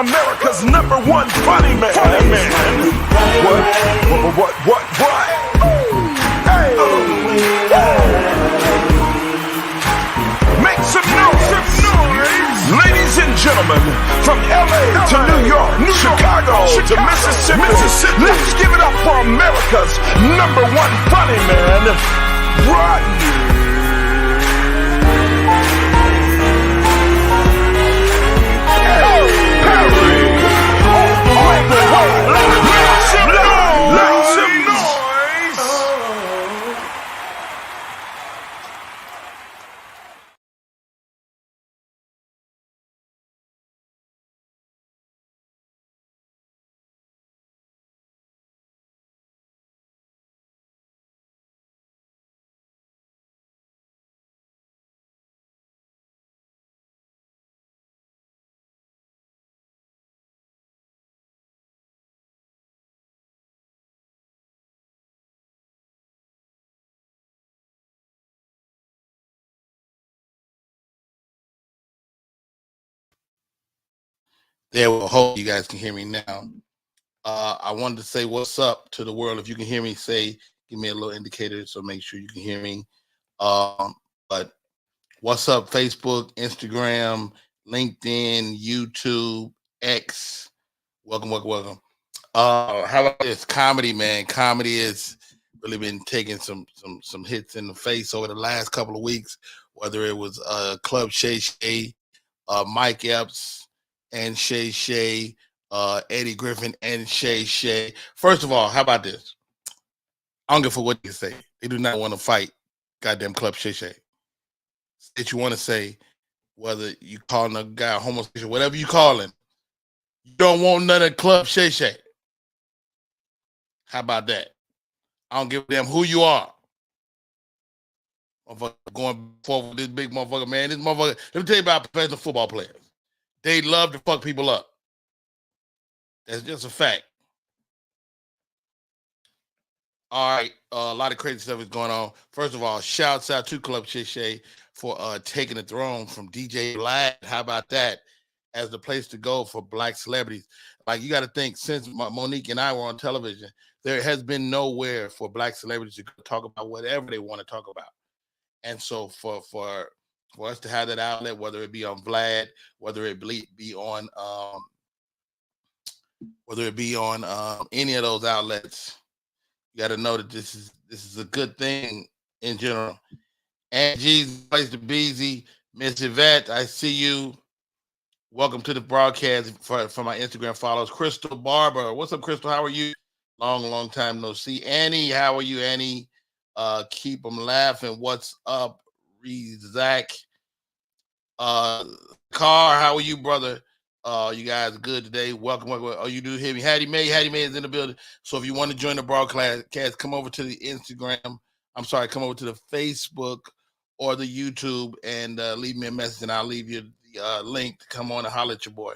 America's #1 funny man. What? Hey. Make some noise. Ladies and gentlemen, from LA to New York, Chicago to Mississippi, let's give it up for America's #1 funny man, Rodney. There, well, hope you guys can hear me now. I wanted to say what's up to the world. If you can hear me, give me a little indicator so make sure you can hear me. But what's up, Facebook, Instagram, LinkedIn, YouTube, X. Welcome. How about this comedy, man? Comedy has really been taking some hits in the face over the last couple of weeks, whether it was Club Shay Shay, Mike Epps, and Shay, Eddie Griffin and Shay. First of all, how about this? I don't give a fuck what they say. They do not want to fight goddamn Club Shay. That you want to say, whether you calling a guy homosexual, whatever you call him, you don't want none of Club Shay. How about that? I don't give a damn who you are. Motherfucker going forward with this big motherfucker, man. This motherfucker, let me tell you about professional football players. They love to fuck people up. That's just a fact. All right, a lot of crazy stuff is going on. First of all, shouts out to Club Shay for taking the throne from DJ Vlad. How about that? As the place to go for black celebrities. Like, you got to think, since Monique and I were on television, there has been nowhere for black celebrities to talk about whatever they want to talk about. And so for us to have that outlet, whether it be on Vlad, whether it be on any of those outlets, you got to know that this is a good thing in general. Angie's place to Beezy, Miss Yvette, I see you. Welcome to the broadcast for my Instagram followers. Crystal Barber, what's up, Crystal? How are you? Long time no see. Annie, how are you, Annie? Keep them laughing. What's up, Zach? Car, how are you, brother? You guys good today? Welcome. Oh, you do hear me. Hattie Mae is in the building. So if you want to join the broadcast, come over to the Instagram. Come over to the Facebook or the YouTube and leave me a message, and I'll leave you the link to come on and holler at your boy.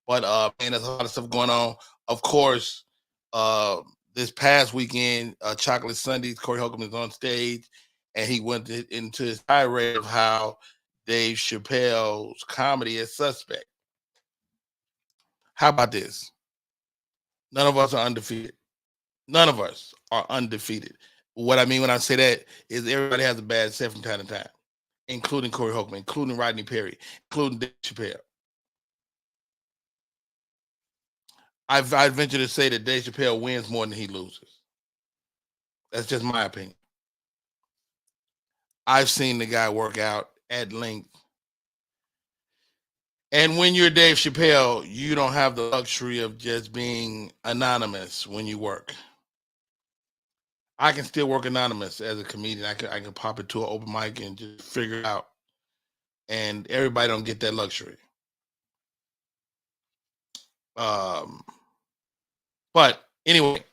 But man, there's a lot of stuff going on. Of course, this past weekend, Chocolate Sundays, Corey Holcomb is on stage, and he went into his tirade of how Dave Chappelle's comedy is suspect. How about this? None of us are undefeated. None of us are undefeated. What I mean when I say that is everybody has a bad set from time to time, including Corey Holcomb, including Rodney Perry, including Dave Chappelle. I venture to say that Dave Chappelle wins more than he loses. That's just my opinion. I've seen the guy work out at length. And when you're Dave Chappelle, you don't have the luxury of just being anonymous when you work. I can still work anonymous as a comedian. I can pop into an open mic and just figure it out. And everybody don't get that luxury. But anyway,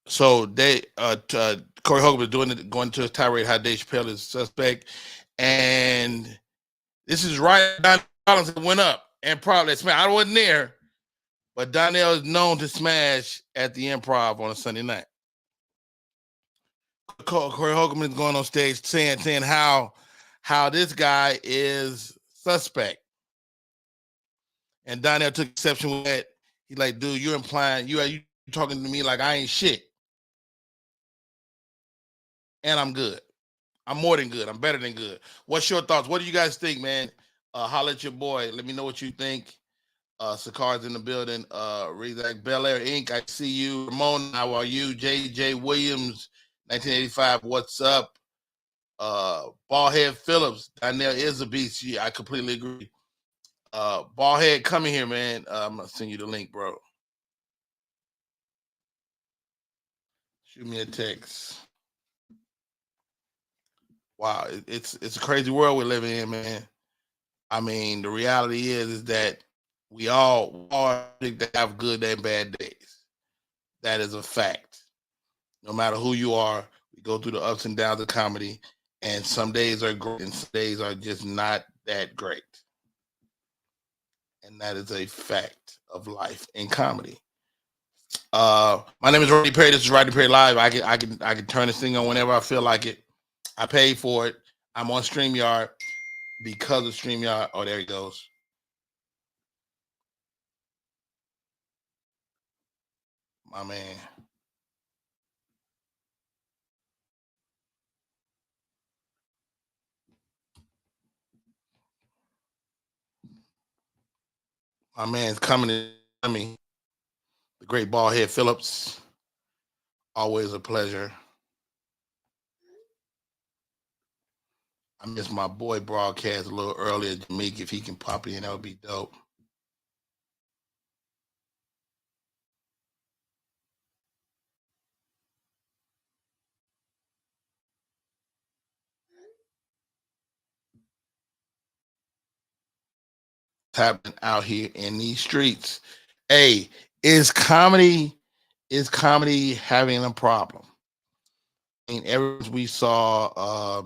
so Corey Holcomb is going to his tirade how Dave Chappelle is suspect, and this is right. Don Collins went up and probably smashed. I wasn't there, but Donnell is known to smash at the Improv on a Sunday night. Corey Holcomb is going on stage saying how this guy is suspect. And Donnell took exception with that. He's like, dude, you're implying you talking to me like I ain't shit. And I'm good. I'm more than good. I'm better than good. What's your thoughts? What do you guys think, man? Holler at your boy. Let me know what you think. Sakar's in the building. Rizak Belair Inc. I see you. Ramon, how are you? JJ Williams, 1985. What's up? Ballhead Phillips. Donnell is a beast. Yeah, I completely agree. Ballhead, come in here, man. I'm gonna send you the link, bro. Shoot me a text. Wow, it's a crazy world we're living in, man. I mean, the reality is that we all have good and bad days. That is a fact. No matter who you are, we go through the ups and downs of comedy, and some days are great and some days are just not that great. And that is a fact of life in comedy. My name is Rodney Perry. This is Rodney Perry Live. I can turn this thing on whenever I feel like it. I paid for it. I'm on StreamYard because of StreamYard. Oh, there he goes. My man. My man's coming to me. The great Ballhead Phillips. Always a pleasure. I missed my boy broadcast a little earlier. Jameek, if he can pop in, that would be dope. Happening out here in these streets. Hey, is comedy having a problem? I mean, ever since we saw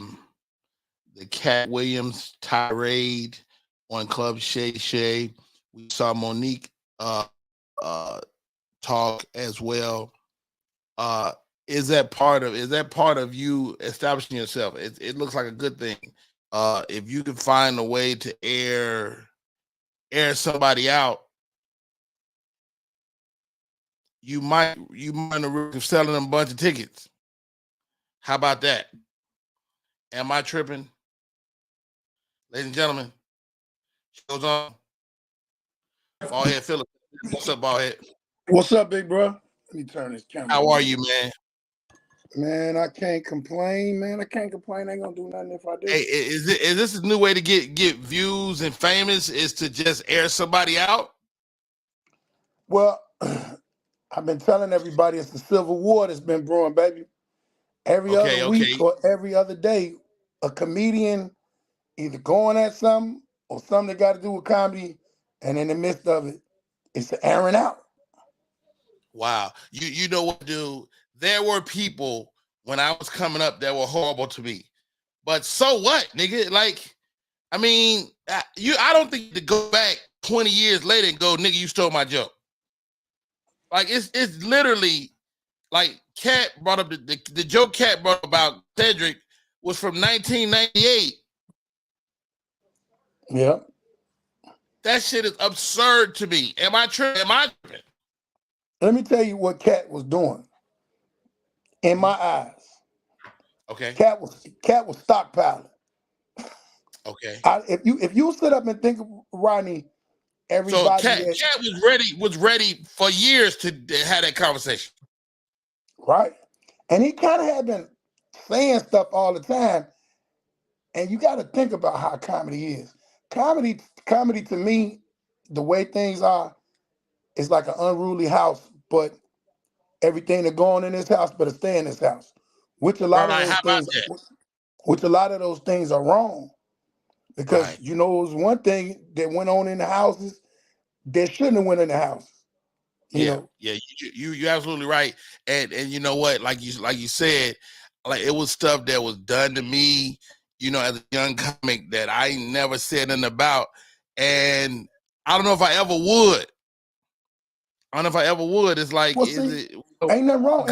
the Cat Williams tirade on Club Shay Shay, we saw Monique talk as well. Is that part of you establishing yourself? It looks like a good thing. If you can find a way to air somebody out, you might risk of selling them a bunch of tickets. How about that? Am I tripping? Ladies and gentlemen, show's on. Ballhead Phillips. What's up, Ballhead? What's up, big bro? Let me turn this camera. How are you, man? Man, I can't complain, man. I can't complain. I ain't gonna do nothing if I do. Hey, is this a new way to get views and famous? Is to just air somebody out? Well, I've been telling everybody it's the Civil War that's been brewing, baby. Every other week or every other day, a comedian either going at something or something that got to do with comedy, and in the midst of it, it's airing out. Wow. You know what, dude? There were people when I was coming up that were horrible to me. But so what, nigga? Like, I mean, I don't think to go back 20 years later and go, nigga, you stole my joke. Like, it's literally like Cat brought up the joke Cat brought up about Cedric was from 1998. Yeah. That shit is absurd to me. Am I tripping? Let me tell you what Cat was doing. In my eyes. Okay. Cat was stockpiling. Okay. If you sit up and think of Rodney, everybody. So Cat was ready for years to have that conversation. Right. And he kind of had been saying stuff all the time. And you got to think about how comedy is. Comedy to me, the way things are, is like an unruly house, but everything that going in this house better stay in this house. Which a lot of those things are wrong. Because you know, it was one thing that went on in the houses that shouldn't have went in the house. You know? Yeah, you're absolutely right. And you know what, like you said, like it was stuff that was done to me, you know, as a young comic that I never said nothing about. And I don't know if I ever would. It's like, well, ain't nothing wrong.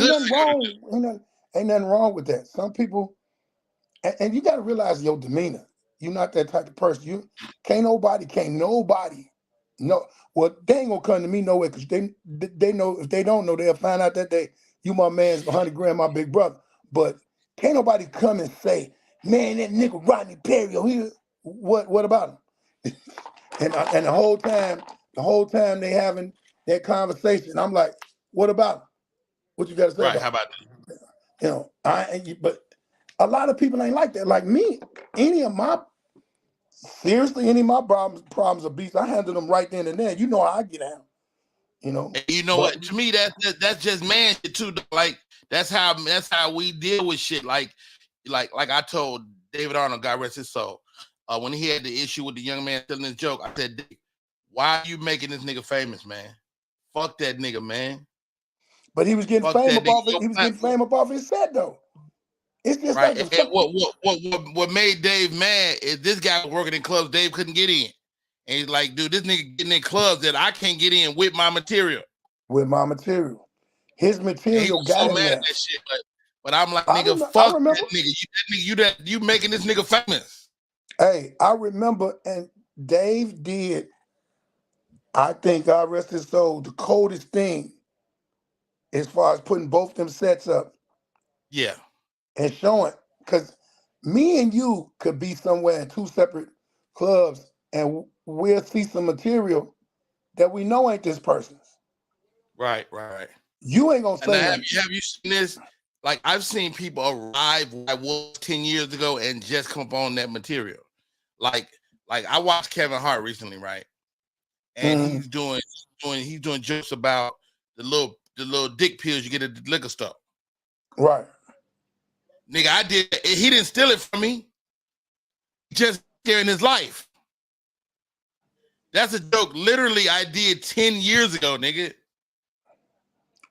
Ain't nothing wrong with that. Some people, and you got to realize your demeanor. You're not that type of person. Can't nobody No, well, they ain't gonna come to me no way because they know if they don't know, they'll find out that you my man's 100 grand, my big brother. But can't nobody come and say, man, that nigga Rodney Perry, here. What about him? and the whole time they having that conversation, I'm like, what about him? What you got to say Right? about How him? about that? But a lot of people ain't like that. Like me, any of my problems are beats, I handle them right then and there. You know how I get out. And you know what? To me, that's just man shit too. Like that's how we deal with shit. Like I told David Arnold, God rest his soul, when he had the issue with the young man telling his joke, I said, why are you making this nigga famous, man? Fuck that nigga, man. But he was getting fame up off it. He was getting fame up off his set though. It's just right. Like what made Dave mad is this guy was working in clubs Dave couldn't get in. And he's like, dude, this nigga getting in clubs that I can't get in with my material. His material got so in mad there. at that shit, but I'm like, nigga, fuck that nigga. You making this nigga famous. Hey, I remember, and Dave did, I think, God rest his soul, the coldest thing as far as putting both them sets up. Yeah. And showing, because me and you could be somewhere in two separate clubs and we'll see some material that we know ain't this person's. Right. You ain't gonna say have you seen this? Like, I've seen people arrive where I was 10 years ago and just come up on that material. Like I watched Kevin Hart recently, right? And he's doing jokes about the little dick pills you get at the liquor store. Right. Nigga, he didn't steal it from me. Just sharing his life. That's a joke literally I did 10 years ago, nigga.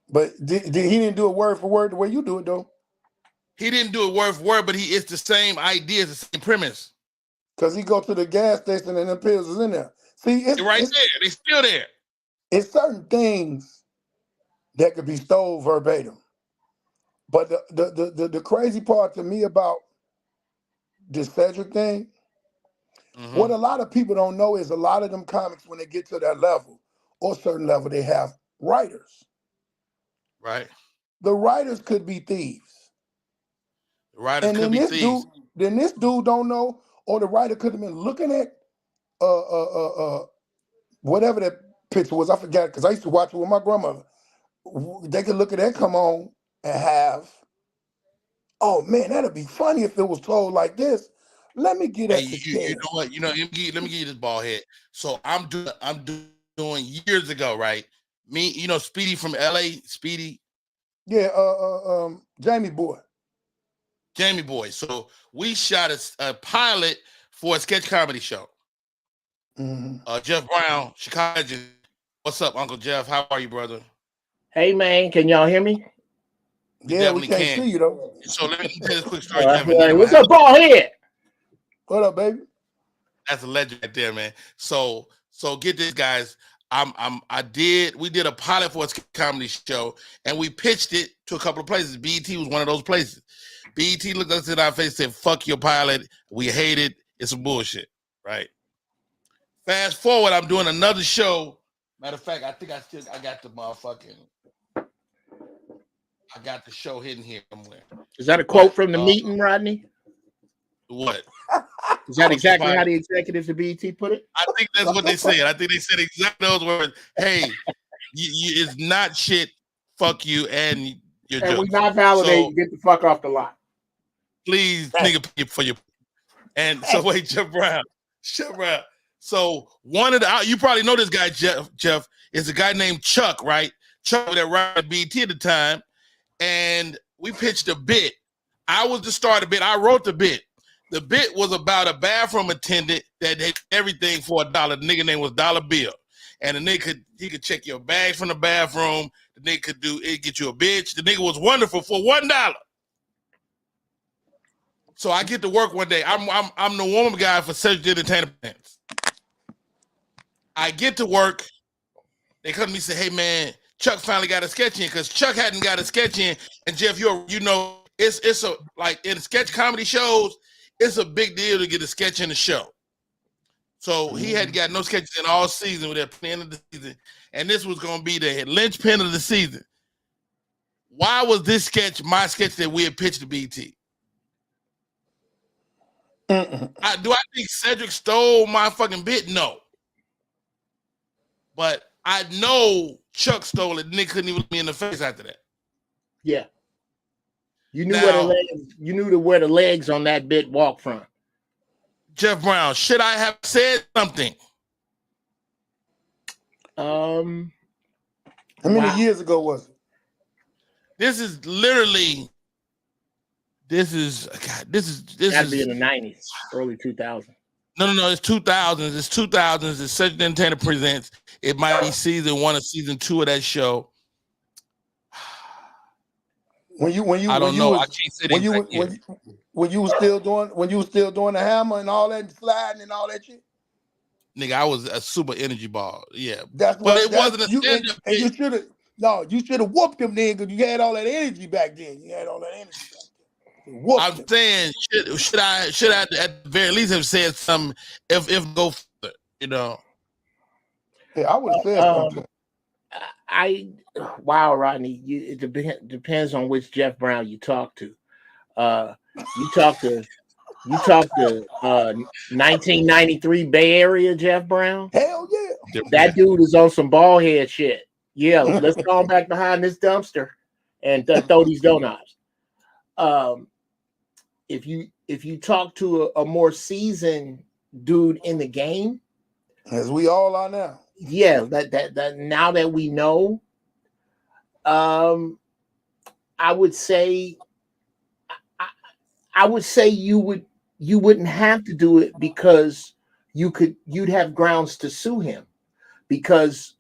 But he didn't do it word for word the way you do it, though. He didn't do it word for word, but it's the same idea, it's the same premise. Because he go to the gas station and the pills is in there. See, it's right there. They still there. It's certain things that could be stole verbatim. But the crazy part to me about this Cedric thing, what a lot of people don't know is a lot of them comics, when they get to that level or certain level, they have writers. Right. The writers could be thieves. The writers could be thieves. Then this dude don't know, or the writer could have been looking at whatever that picture was. I forgot, because I used to watch it with my grandmother. They could look at that come on and have, oh man, that'd be funny if it was told like this. Let me get at the you know what? Let me give you this ball head. So I'm doing years ago, right? Me, Speedy from LA, Speedy. Yeah, Jamie Boy. Jamie Boy. So we shot a pilot for a sketch comedy show. Jeff Brown, Chicago. What's up, Uncle Jeff? How are you, brother? Hey, man, can y'all hear me? Yeah, we can't see you though. So let me tell you this quick story. What's up, ball head? What up, baby? That's a legend right there, man. So get this, guys. We did a pilot for a comedy show, and we pitched it to a couple of places. BET was one of those places. BET looked us in our face and said, "Fuck your pilot. We hate it. It's some bullshit." Right. Fast forward, I'm doing another show. Matter of fact, I think I got the motherfucking. I got the show hidden here somewhere. Is that a quote from the meeting, Rodney? What? Is that exactly how the executives of BET put it? I think that's what they said. I think they said exactly those words. Hey, it's not shit. Fuck you and your and jokes. We not validating. So, get the fuck off the lot. Please, nigga, for your. And so wait, Jeff Brown. So one of the, you probably know this guy, Jeff, is a guy named Chuck, right? Chuck that ran BET at the time. And we pitched a bit. I was the star of the bit. I wrote the bit. The bit was about a bathroom attendant that did everything for $1. The nigga name was Dollar Bill. And the nigga he could check your bags from the bathroom. The nigga could get you a bitch. The nigga was wonderful for $1. So I get to work one day. I'm the woman guy for Cedric Entertainment. I get to work. They come to me and say, "Hey man, Chuck finally got a sketch in," because Chuck hadn't got a sketch in. And Jeff, it's a, like in sketch comedy shows, it's a big deal to get a sketch in the show. So he had got no sketches in all season with at the end of the season, and this was going to be the linchpin of the season. Why was this sketch my sketch that we had pitched to BT? Do I think Cedric stole my fucking bit? No. But I know Chuck stole it. Nick couldn't even look me in the face after that. Yeah. You knew where the legs on that bit walk from. Jeff Brown, should I have said something? How many years ago was it? This is literally. This is gotta be in the 90s, early 2000s. No, it's 2000s. It's 2000s. It's Cedric the Entertainer Presents. It might be season 1 or season 2 of that show. When you were still doing the hammer and all that and sliding and all that shit. Nigga, I was a super energy ball. Yeah, it wasn't a stand-up. And you should have whooped him then because you had all that energy back then. I'm saying, should I at the very least have said something? If go further, you know. Yeah, I would have said something. Wow, Rodney, it depends on which Jeff Brown you talk to. You talk to 1993 Bay Area Jeff Brown. Hell yeah, that dude is on some ball head shit. Yeah, let's go back behind this dumpster and throw these donuts. If you talk to a more seasoned dude in the game, as we all are now. Yeah, that now that we know, I would say you wouldn't have to do it because you'd have grounds to sue him, because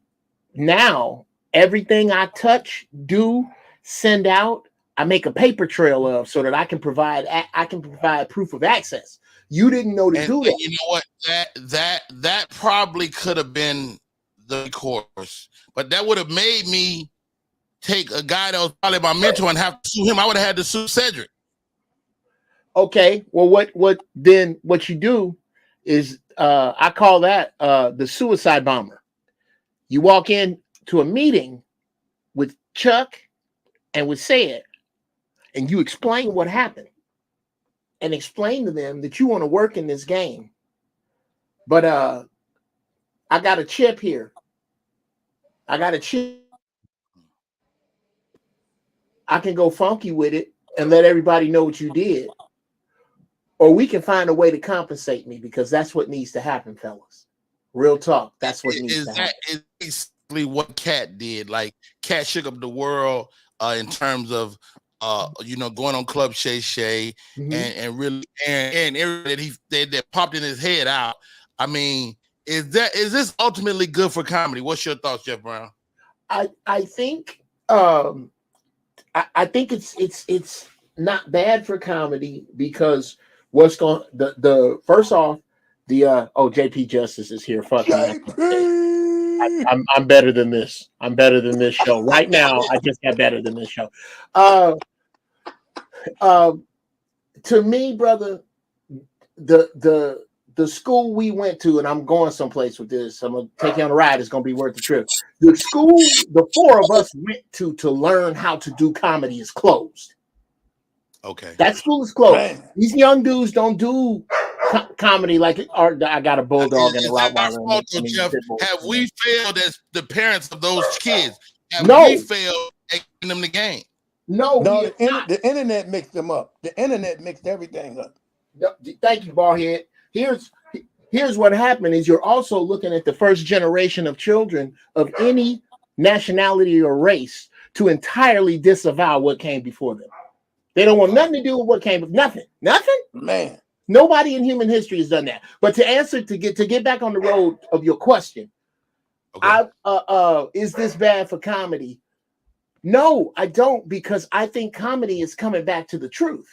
now everything I touch, do, send out, I make a paper trail of so that I can provide proof of access. You didn't know to do that. You know what? That probably could have been the course, but that would have made me take a guy that was probably my mentor and have to sue him. I would have had to sue Cedric. Okay, well, what you do is I call that the suicide bomber. You walk in to a meeting with Chuck and with Sayed, and you explain what happened, and explain to them that you want to work in this game, but I got a chip here. I got a chip. I can go funky with it and let everybody know what you did. Or we can find a way to compensate me, because that's what needs to happen, fellas. Real talk. That's what needs to happen. Is basically what Cat did. Like, Cat shook up the world in terms of going on Club Shay Shay, and really and everything that popped in his head out. I mean, is this ultimately good for comedy? What's your thoughts, Jeff Brown? I think I think it's not bad for comedy, because what's going the first off, the JP Justice is here. Fuck me. I'm better than this. I'm better than this show. Right now, I just got better than this show. To me, brother, the school we went to, and I'm going someplace with this, I'm gonna take you on a ride, it's gonna be worth the trip. The school the four of us went to learn how to do comedy is closed. Okay. That school is closed. Man. These young dudes don't do comedy like I got a bulldog and a Rottweiler. Have we failed as the parents of those kids? Have we failed at getting them the game? No, the internet mixed them up. The internet mixed everything up. Thank you, Ballhead. Here's what happened is you're also looking at the first generation of children of any nationality or race to entirely disavow what came before them. They don't want nothing to do with what came before. Nothing. Man. Nobody in human history has done that. But to get back on the road of your question, okay. Is this bad for comedy? No, I don't, because I think comedy is coming back to the truth.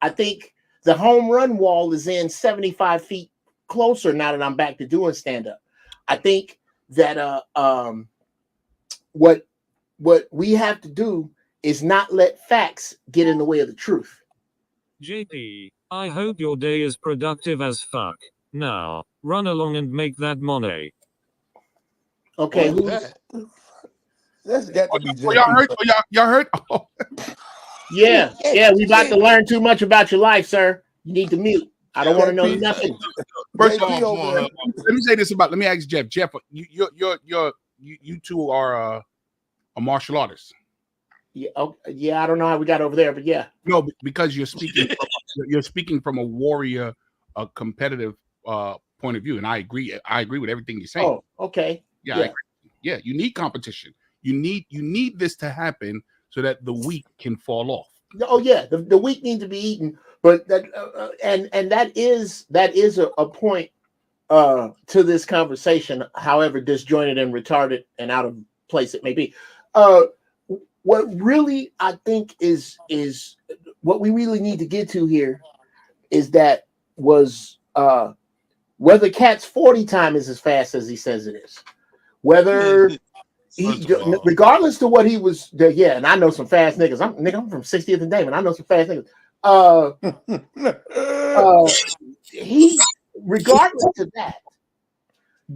I think the home run wall is in 75 feet closer now that I'm back to doing stand-up. I think that what we have to do is not let facts get in the way of the truth. JP, I hope your day is productive as fuck. Now, Run along and make that money. Okay, Who's who's that? That's got to be Oh, y'all heard? JP. Oh, y'all heard? Oh, yeah, we about to learn too much about your life, sir. You need to mute. I don't want to know JP. nothing. first JP of all, over there. let me say this about. Let me ask Jeff. Jeff, you two are a martial artist. Yeah, yeah, I don't know how we got over there, but yeah. No, because you're speaking from a warrior, a competitive point of view, and I agree. I agree with everything you're saying. Oh, okay. Yeah, I agree. Yeah, you need competition. You need this to happen so that the weak can fall off. Oh yeah, the weak need to be eaten, but that and that is a point to this conversation, however disjointed and retarded and out of place it may be. What really I think is what we really need to get to here is that was whether Cat's 40 time is as fast as he says it is, whether regardless to what he was, yeah, and I know some fast niggas. I'm from 60th and Damon. I know some fast niggas. He, regardless to that,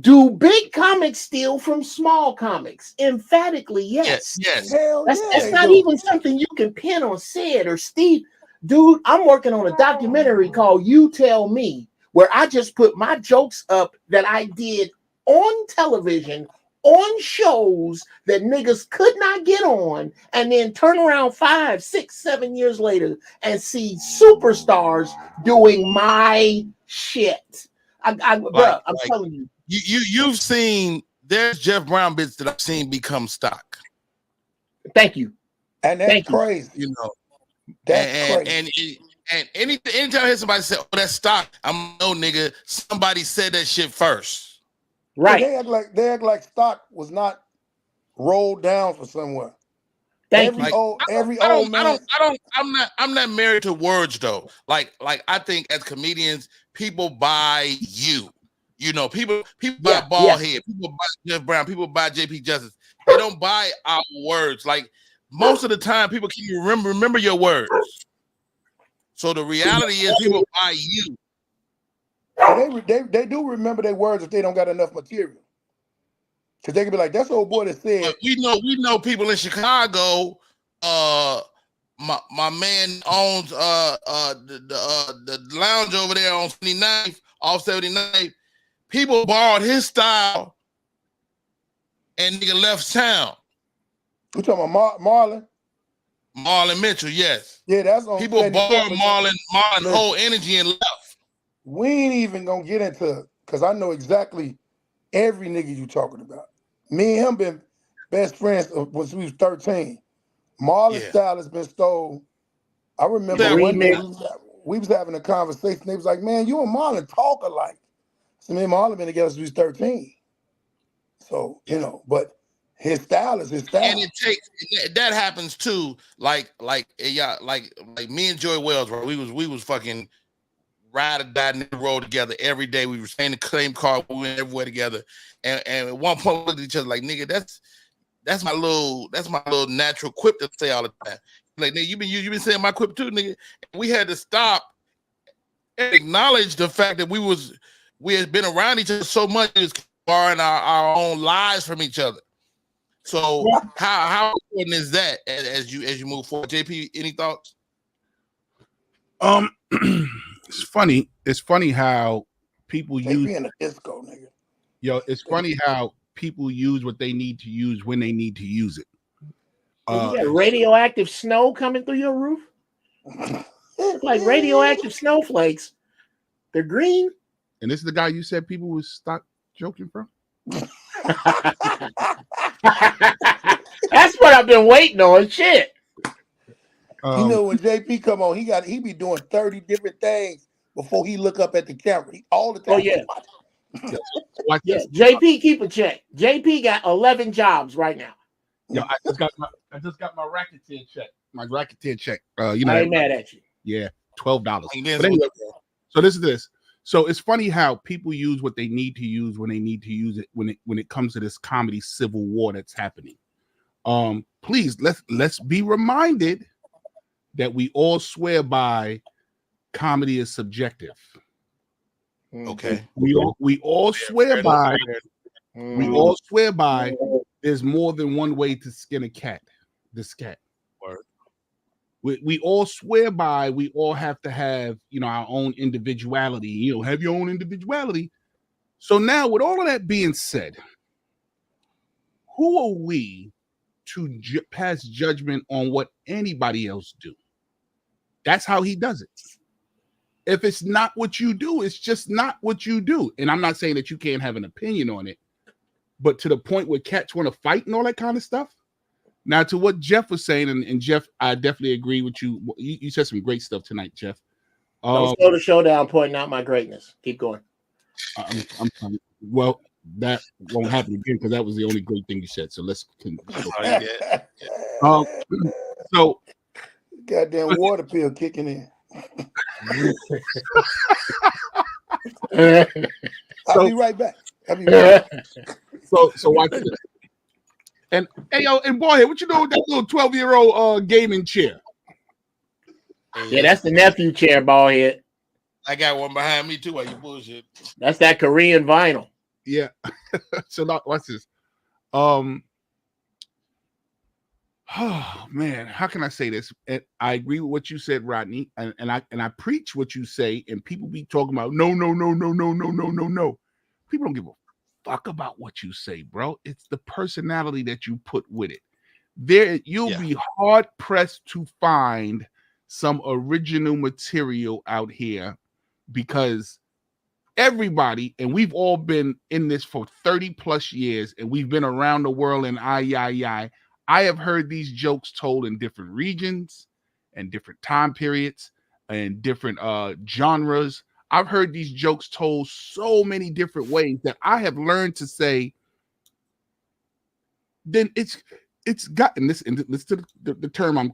do big comics steal from small comics? Emphatically, yes. Yes. Hell That's yeah, not even something you can pin on Sid or Steve. Dude, I'm working on a documentary called You Tell Me, where I just put my jokes up that I did on television, on shows that niggas could not get on, and then turn around 5, 6, 7 years later and see superstars doing my shit. I'm telling you. You've seen, there's Jeff Brown bits that I've seen become stock. Thank you. And that's Thank you. crazy. You know, That's crazy. and anytime I hear somebody say, "Oh, that's stock," I'm no nigga. Somebody said that shit first. Right. They act like stock was not rolled down for somewhere. Thank Every you. old man. I'm not married to words though. Like I think as comedians, people buy you. You know, people buy Baldhead, people buy Jeff Brown, people buy JP Justice. They don't buy our words. Like most of the time, people can remember your words. So the reality is, people buy you. They do remember their words if they don't got enough material. Cause they can be like, "That's the old boy that said." But we know people in Chicago. My man owns the lounge over there on 79th, off 79th. People borrowed his style, and nigga left town. You talking about Marlon? Marlon Mitchell, yes. Yeah, that's on. People borrowed Marlon whole energy and left. We ain't even gonna get into, because I know exactly every nigga you talking about. Me and him been best friends since we was 13. Marlon's style has been stole. I remember one day we was having a conversation. They was like, "Man, you and Marlon talk alike." So me and Marlon been together since we was 13. So, you know, but his style is his style. And it takes that happens too. Like me and Joy Wells, right? We was fucking ride or die in the road together every day. We were staying in the same car, we went everywhere together. And at one point we looked at each other like, nigga, that's my little natural quip to say all the time. Like, nigga, you been saying my quip too, nigga. And we had to stop and acknowledge the fact that we had been around each other so much, it was borrowing our own lives from each other. So how important is that as you move forward? JP, any thoughts? It's funny. It's funny how people use in a disco, nigga. Yo, it's funny how people use what they need to use when they need to use it. You got radioactive snow coming through your roof? Like radioactive snowflakes. They're green. And this is the guy you said people would stop joking from? That's what I've been waiting on. Shit. You know, when JP come on, he be doing 30 different things before he look up at the camera. All the time. Oh, yeah. Like Yeah, JP, keep a check. JP got 11 jobs right now. Yo, I just got my racketeer check. My racketeer check. I ain't mad at you. Yeah, $12. But anyway, so this is this. So it's funny how people use what they need to use when they need to use it when it comes to this comedy civil war that's happening. Please let's be reminded that we all swear by comedy is subjective. Okay. We all swear by. We all swear by. There's more than one way to skin a cat. This cat. Word. We all swear by. We all have to have our own individuality. Have your own individuality. So now, with all of that being said, who are we to pass judgment on what anybody else do? That's how he does it. If it's not what you do, it's just not what you do. And I'm not saying that you can't have an opinion on it, but to the point where cats want to fight and all that kind of stuff. Now, to what Jeff was saying, and Jeff, I definitely agree with you. You said some great stuff tonight, Jeff. Don't slow the show down pointing out my greatness. Keep going. Well, that won't happen again because that was the only great thing you said. So let's continue. So goddamn water pill kicking in. I'll be right back. So watch this. And hey yo, and boy, what you know with that little 12-year-old gaming chair? Yeah, that's the nephew chair, bald head. I got one behind me too while you bullshit. That's that Korean vinyl. Yeah. So watch this. Oh man, how can I say this? And I agree with what you said, Rodney, and I preach what you say, and people be talking about no. People don't give a fuck about what you say, bro. It's the personality that you put with it. You'll be hard pressed to find some original material out here because everybody, and we've all been in this for 30 plus years, and we've been around the world, and I have heard these jokes told in different regions and different time periods and different genres. I've heard these jokes told so many different ways that I have learned to say, then it's gotten this, and listen to the term I'm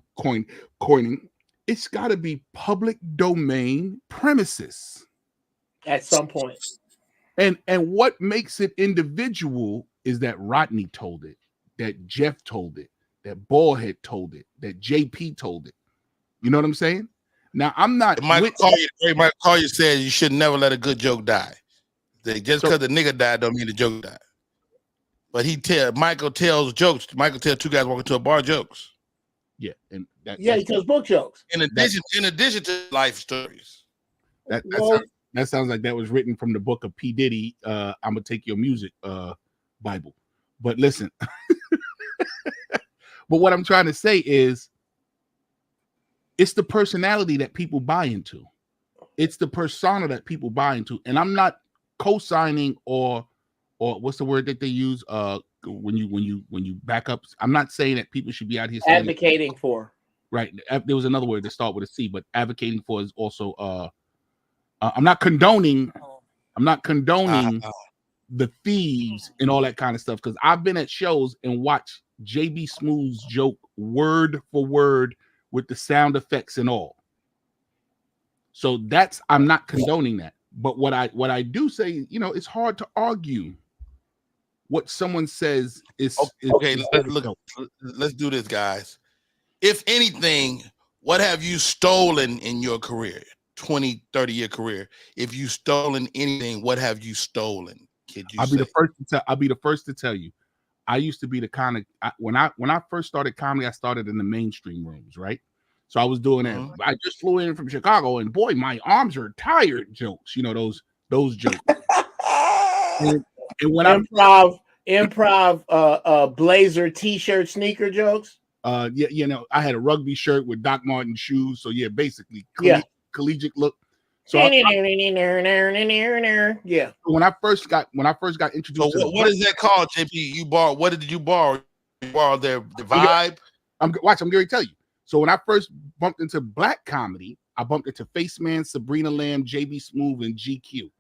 coining. It's got to be public domain premises at some point. And what makes it individual is that Rodney told it, that Jeff told it, that Ballhead told it, that JP told it. You know what I'm saying? Now I'm not. Michael Collier said you should never let a good joke die. Just because the nigga died don't mean the joke died. But Michael tells jokes. Michael tells two guys walking to a bar jokes. Yeah, and he tells book jokes. In addition to life stories. That sounds like that was written from the book of P. Diddy. I'm gonna take your music Bible. But listen, but what I'm trying to say is, it's the personality that people buy into. It's the persona that people buy into, and I'm not co-signing or what's the word that they use when you back up. I'm not saying that people should be out here advocating for. Right. There was another word that started with a C, but advocating for is also. I'm not condoning the thieves and all that kind of stuff, because I've been at shows and watched JB Smooth's joke word for word with the sound effects and all. So I'm not condoning that. But what I do say, it's hard to argue what someone says is okay. Let's do this, guys. If anything, what have you stolen in your career? 20, 30-year career. If you stolen anything, what have you stolen? I'll be the first to tell you. I used to be the kind of when I first started comedy, I started in the mainstream rooms, right? So I was doing that. I just flew in from Chicago, and boy, my arms are tired jokes. Those jokes. and when improv blazer t-shirt sneaker jokes. I had a rugby shirt with Doc Martens shoes. So yeah, basically collegiate look. So when I first got introduced to what is that called, JP? You borrowed, what did you borrow? You borrowed the vibe? I'm going to tell you. So when I first bumped into black comedy, I bumped into Face Man, Sabrina Lamb, JB Smooth, and GQ.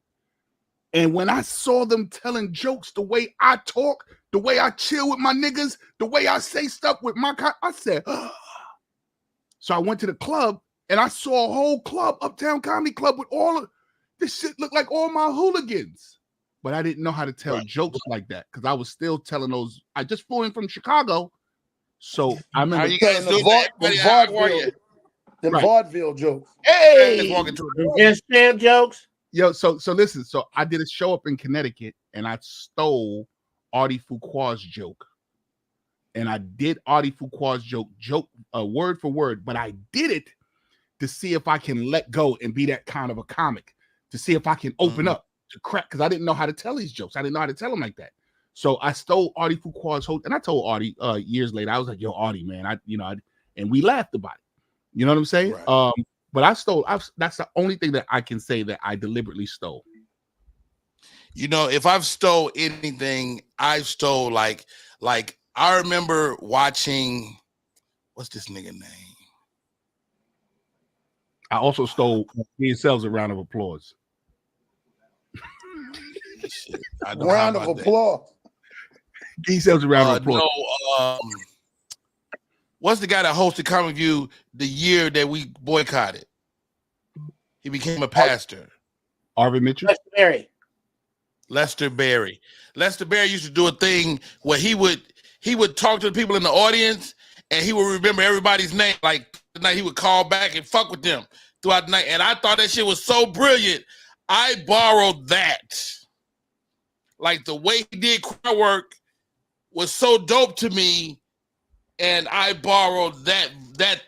And when I saw them telling jokes, the way I talk, the way I chill with my niggas, the way I say stuff with I said, so I went to the club and I saw a whole club, Uptown Comedy Club, with all of this shit looked like all my hooligans. But I didn't know how to tell jokes like that because I was still telling those. I just flew in from Chicago. So I'm in the vaudeville jokes. Hey, and stamp jokes. Yo, so listen. So I did a show up in Connecticut, and I stole Artie Fuqua's joke. And I did Artie Fuqua's joke word for word, but I did it to see if I can let go and be that kind of a comic, to see if I can open up to crack, because I didn't know how to tell these jokes. I didn't know how to tell them like that. So I stole Artie Fuqua's whole, and I told Artie years later, I was like, yo, Artie, man, and we laughed about it. You know what I'm saying? Right. But that's the only thing that I can say that I deliberately stole. You know, if I've stole anything, I've stole like I remember watching, what's this nigga name? I also stole yourselves a round of applause. Round of applause. Give yourselves a round of applause. No, what's the guy that hosted Comic View the year that we boycotted? He became a pastor. Arvin Mitchell? Lester Berry. Lester Berry used to do a thing where he would talk to the people in the audience and he would remember everybody's name. Like the night he would call back and fuck with them throughout the night. And I thought that shit was so brilliant. I borrowed that. Like the way he did crowd work was so dope to me. And I borrowed that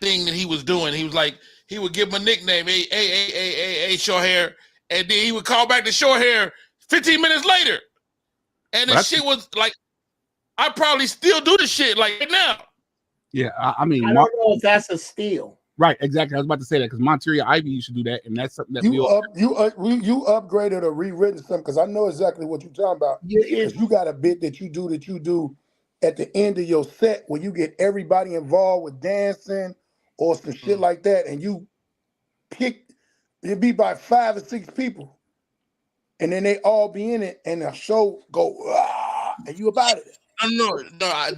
thing that he was doing. He was like, he would give him a nickname, hey, short hair. And then he would call back to short hair 15 minutes later. And the shit was like, I probably still do the shit like right now. Yeah, I mean, I don't know if that's a steal. Right, exactly. I was about to say that because Monteria Ivy used to do that, and that's something that you upgraded or rewritten something, because I know exactly what you're talking about. Because you got a bit that you do at the end of your set where you get everybody involved with dancing or some shit like that, and you pick, it'd be by 5 or 6 people, and then they all be in it, and the show go, and you about it. No,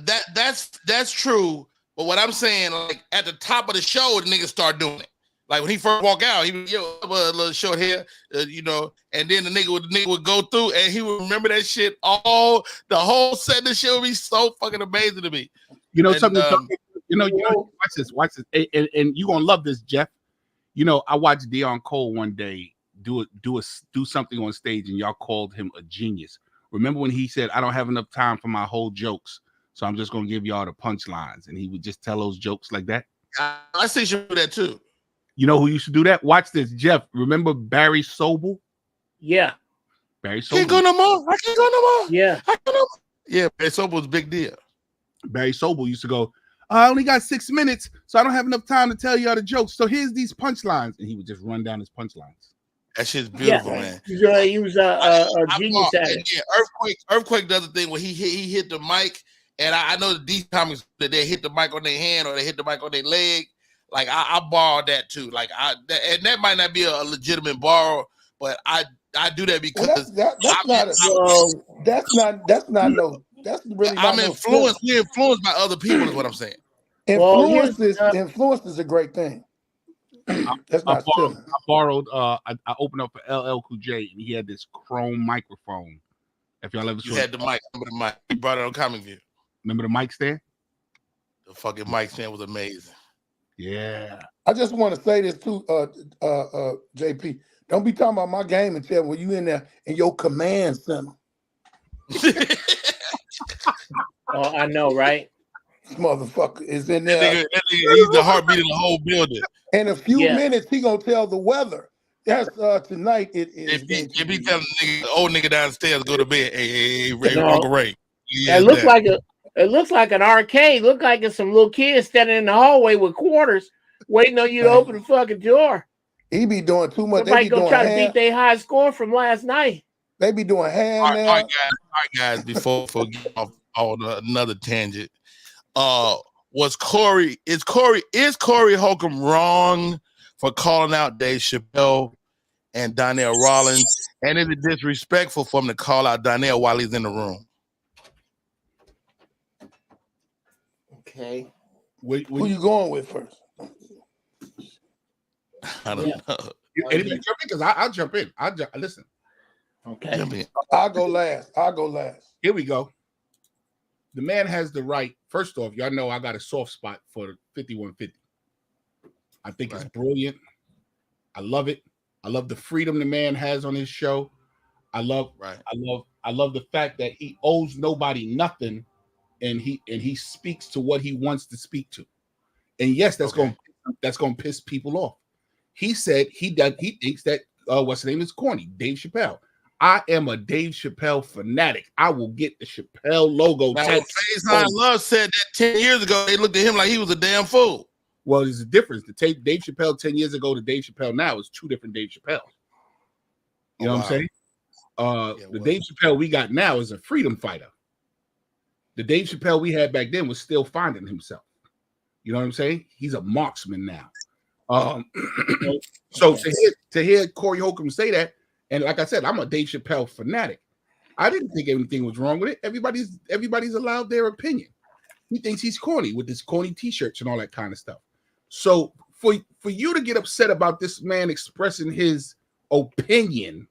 that's true. But what I'm saying, like at the top of the show, the niggas start doing it. Like when he first walk out, he would, a little short hair, and then the nigga would go through, and he would remember that shit all the whole set. The shit would be so fucking amazing to me. You know, something. Watch this, and you gonna love this, Jeff. You know, I watched Deon Cole one day do something on stage, and y'all called him a genius. Remember when he said, "I don't have enough time for my whole jokes, so I'm just gonna give y'all the punchlines," and he would just tell those jokes like that. I see you do that too. You know who used to do that? Watch this, Jeff. Remember Barry Sobel? Yeah. Barry Sobel. Can't go no more. I can't go no more. Yeah. I can't no more. Yeah, Barry Sobel was a big deal. Barry Sobel used to go, I only got 6 minutes, so I don't have enough time to tell y'all the jokes. So here's these punchlines. And he would just run down his punchlines. That shit's beautiful, man. He was a genius at it. Yeah, Earthquake does the thing where he hit the mic, and I know the D comics that they hit the mic on their hand or they hit the mic on their leg. Like I borrowed that too. Like and that might not be a legitimate borrow, but I do that because that's really I'm influenced. We're influenced by other people, is what I'm saying. Influence is a great thing. That's not I borrowed. I opened up for LL Cool J, and he had this chrome microphone. If y'all ever saw, you had the mic. Remember the mic? He brought it on Comic View. Remember the mic stand? The fucking mic stand was amazing. Yeah. I just want to say this too, JP. Don't be talking about my game and tell when you in there in your command center. Oh, I know, right? This motherfucker is in there. He's the heartbeat of the whole building. In a few minutes, he gonna tell the weather. That's tonight. It is. If he tell the old nigga downstairs go to bed, hey, Uncle Ray. It looks like an arcade. Look like it's some little kids standing in the hallway with quarters, waiting on you to open the fucking door. He be doing too much. Somebody gonna try to beat their high score from last night. They be doing hand now. All right, guys. Before getting off on another tangent, is Corey Holcomb wrong for calling out Dave Chappelle and Donnell Rollins? And is it disrespectful for him to call out Donnell while he's in the room? Okay. Who you going with first? I don't know. Anybody jump in? Because I'll jump in. Listen. Okay. I'll go last. Here we go. The man has the right. First off, y'all know I got a soft spot for 5150. I think it's brilliant. I love it. I love the freedom the man has on his show. I love the fact that he owes nobody nothing, and he speaks to what he wants to speak to. And yes, that's going to piss people off. He said he thinks that what's his name is corny, Dave Chappelle. I am a Dave Chappelle fanatic. I will get the Chappelle logo. Faizon Love said that 10 years ago. They looked at him like he was a damn fool. Well, there's a difference. The Dave Chappelle 10 years ago to Dave Chappelle now is two different Dave Chappelles. You know what I'm saying? The Dave Chappelle we got now is a freedom fighter. The Dave Chappelle we had back then was still finding himself. You know what I'm saying? He's a marksman now. So to hear Corey Holcomb say that, and like I said, I'm a Dave Chappelle fanatic. I didn't think anything was wrong with it. Everybody's allowed their opinion. He thinks he's corny with his corny t-shirts and all that kind of stuff. So for you to get upset about this man expressing his opinion,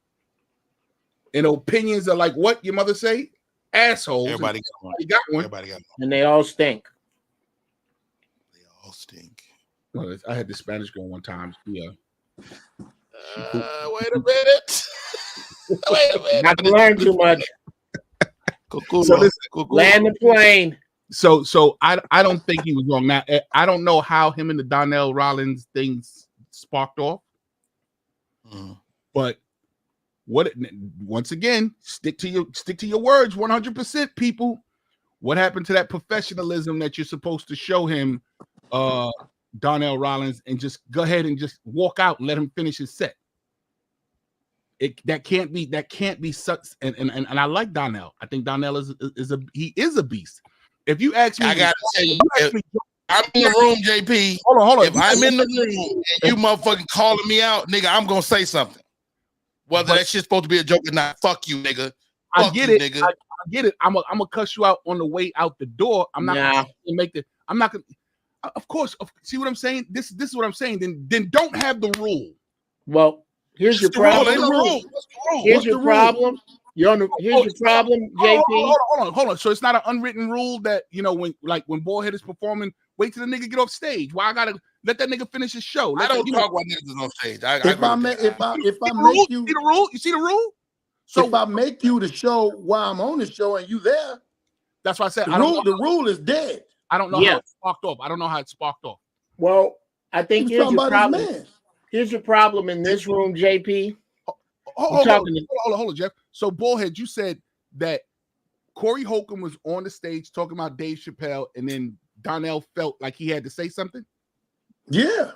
and opinions are like what your mother say? Assholes. Everybody got one. Everybody got one. And they all stink. They all stink. Well, I had this Spanish girl one time. Yeah. Wait a minute. Wait a minute. Not to learn too much. So Land the plane. So I don't think he was wrong. Now I don't know how him and the Donnell Rollins things sparked off, but once again, stick to your words 100%, people. What happened to that professionalism that you're supposed to show him, Donnell Rollins, and just go ahead and just walk out and let him finish his set? That can't be such. And I like Donnell. I think Donnell is a beast. If you ask me, I gotta tell you, I'm in the room, JP. Hold on. If I'm in the room and you motherfucking calling me out, nigga, I'm gonna say something. Whether that shit's supposed to be a joke or not, fuck you, nigga. I get it, nigga. I get it. I'm gonna cuss you out on the way out the door. I'm not gonna make the. I'm not gonna. Of course. See what I'm saying? This is what I'm saying. Then don't have the rule. Well, here's your problem. Here's your problem. Here's your problem, JP. Hold on. So it's not an unwritten rule that when Bullhead is performing, wait till the nigga get off stage. Why I gotta let that nigga finish his show? I don't talk about niggas on stage. If I make you see the rule, you see the rule. So if I make you the show while I'm on the show and you there, that's why I said the rule is dead. I don't know how it sparked off. I don't know how it sparked off. Well, I think here's your problem. Here's your problem in this room, JP. Hold on, Jeff. So, Bullhead, you said that Corey Holcomb was on the stage talking about Dave Chappelle, and then Donnell felt like he had to say something? Yeah.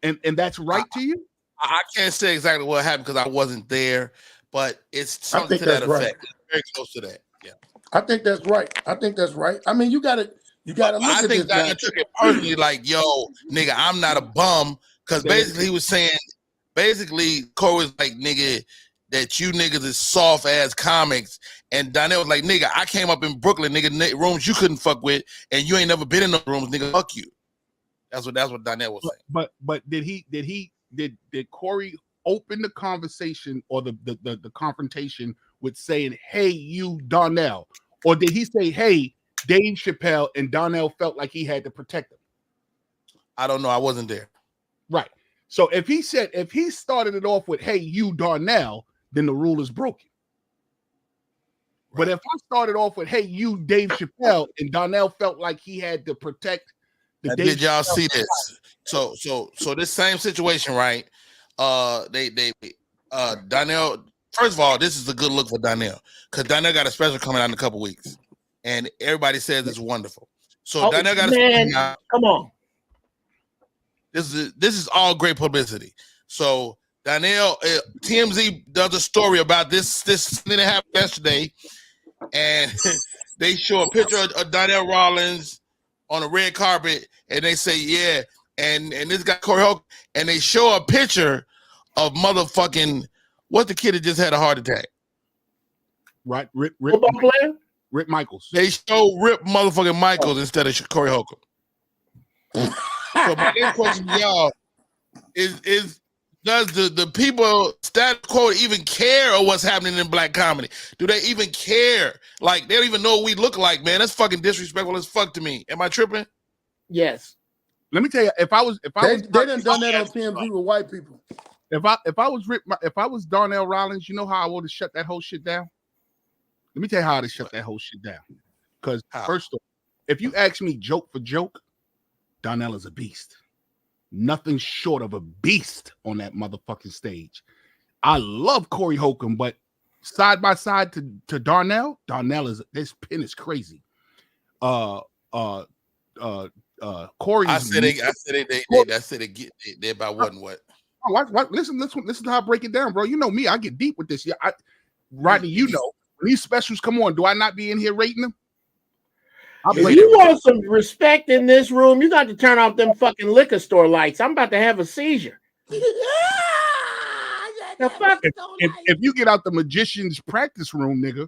And that's right to you? I can't say exactly what happened because I wasn't there, but it's something to that effect. Right. Very close to that. Yeah. I think that's right. I mean, you gotta look at this. I think Donnell took it personally, like, yo, nigga, I'm not a bum. Because basically he was saying, Corey was like, nigga, that you niggas is soft ass comics. And Donnell was like, nigga, I came up in Brooklyn, nigga, rooms you couldn't fuck with, and you ain't never been in those rooms, nigga, fuck you. That's what Donnell was saying. But did Corey open the conversation or the confrontation with saying, hey, you Donnell? Or did he say, hey, Dave Chappelle, and Donnell felt like he had to protect him? I don't know. I wasn't there. Right. So if he started it off with, hey, you Donnell, then the rule is broken. Right. But if I started off with, hey, you Dave Chappelle, and Donnell felt like he had to protect the Dave Did y'all see this? So this same situation, right? Donnell, first of all, this is a good look for Donnell because Donnell got a special coming out in a couple weeks, and everybody says it's wonderful. So Donnell got a special out. Come on. This is all great publicity. So Donnell, TMZ does a story about this thing that happened yesterday, and they show a picture of Donnell Rollins on a red carpet, and they say, yeah, and this guy Corey Holcomb, and they show a picture of motherfucking what's the kid that just had a heart attack? Right, Rip Michaels. They show Rip motherfucking Michaels instead of Corey Holcomb. So my next question to y'all is does the people status quo even care of what's happening in black comedy? Do they even care? Like they don't even know what we look like, man. That's fucking disrespectful as fuck to me. Am I tripping? Yes. Let me tell you, if I was they done that on TMZ with white people. If I was Darnell Rollins, you know how I would have shut that whole shit down? Let me tell you how to shut that whole shit down. Because first off, if you ask me joke for joke, Darnell is a beast. Nothing short of a beast on that motherfucking stage. I love Corey Holcomb, but side by side to Darnell this pin is crazy. Corey's I said they get there by what and what. Oh, listen to how I break it down, bro. You know me, I get deep with this. Yeah, Rodney, you know, when these specials come on, do I not be in here rating them? If you want some respect in this room, you got to turn off them fucking liquor store lights. I'm about to have a seizure. The fuck if you get out the magician's practice room, nigga.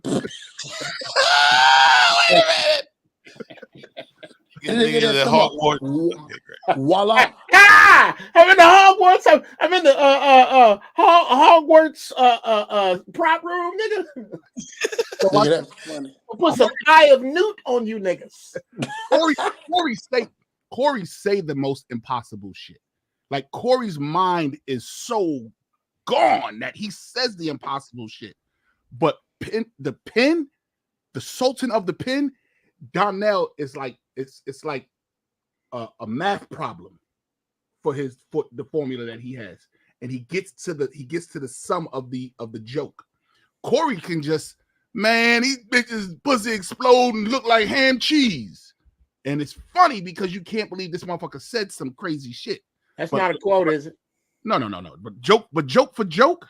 Wait a minute. Voila. I'm in the Hogwarts. I'm in the Hogwarts prop room, nigga. Nigga, that's funny. I'll put some Eye of Newt on you niggas. Corey say the most impossible shit. Like Corey's mind is so gone that he says the impossible shit. But the Sultan of the Pin, Darnell is like it's like a math problem for the formula that he has, and he gets to the sum of the joke. Corey can just, man, these bitches pussy explode and look like ham cheese, and it's funny because you can't believe this motherfucker said some crazy shit. That's not a quote, is it? No. But joke for joke,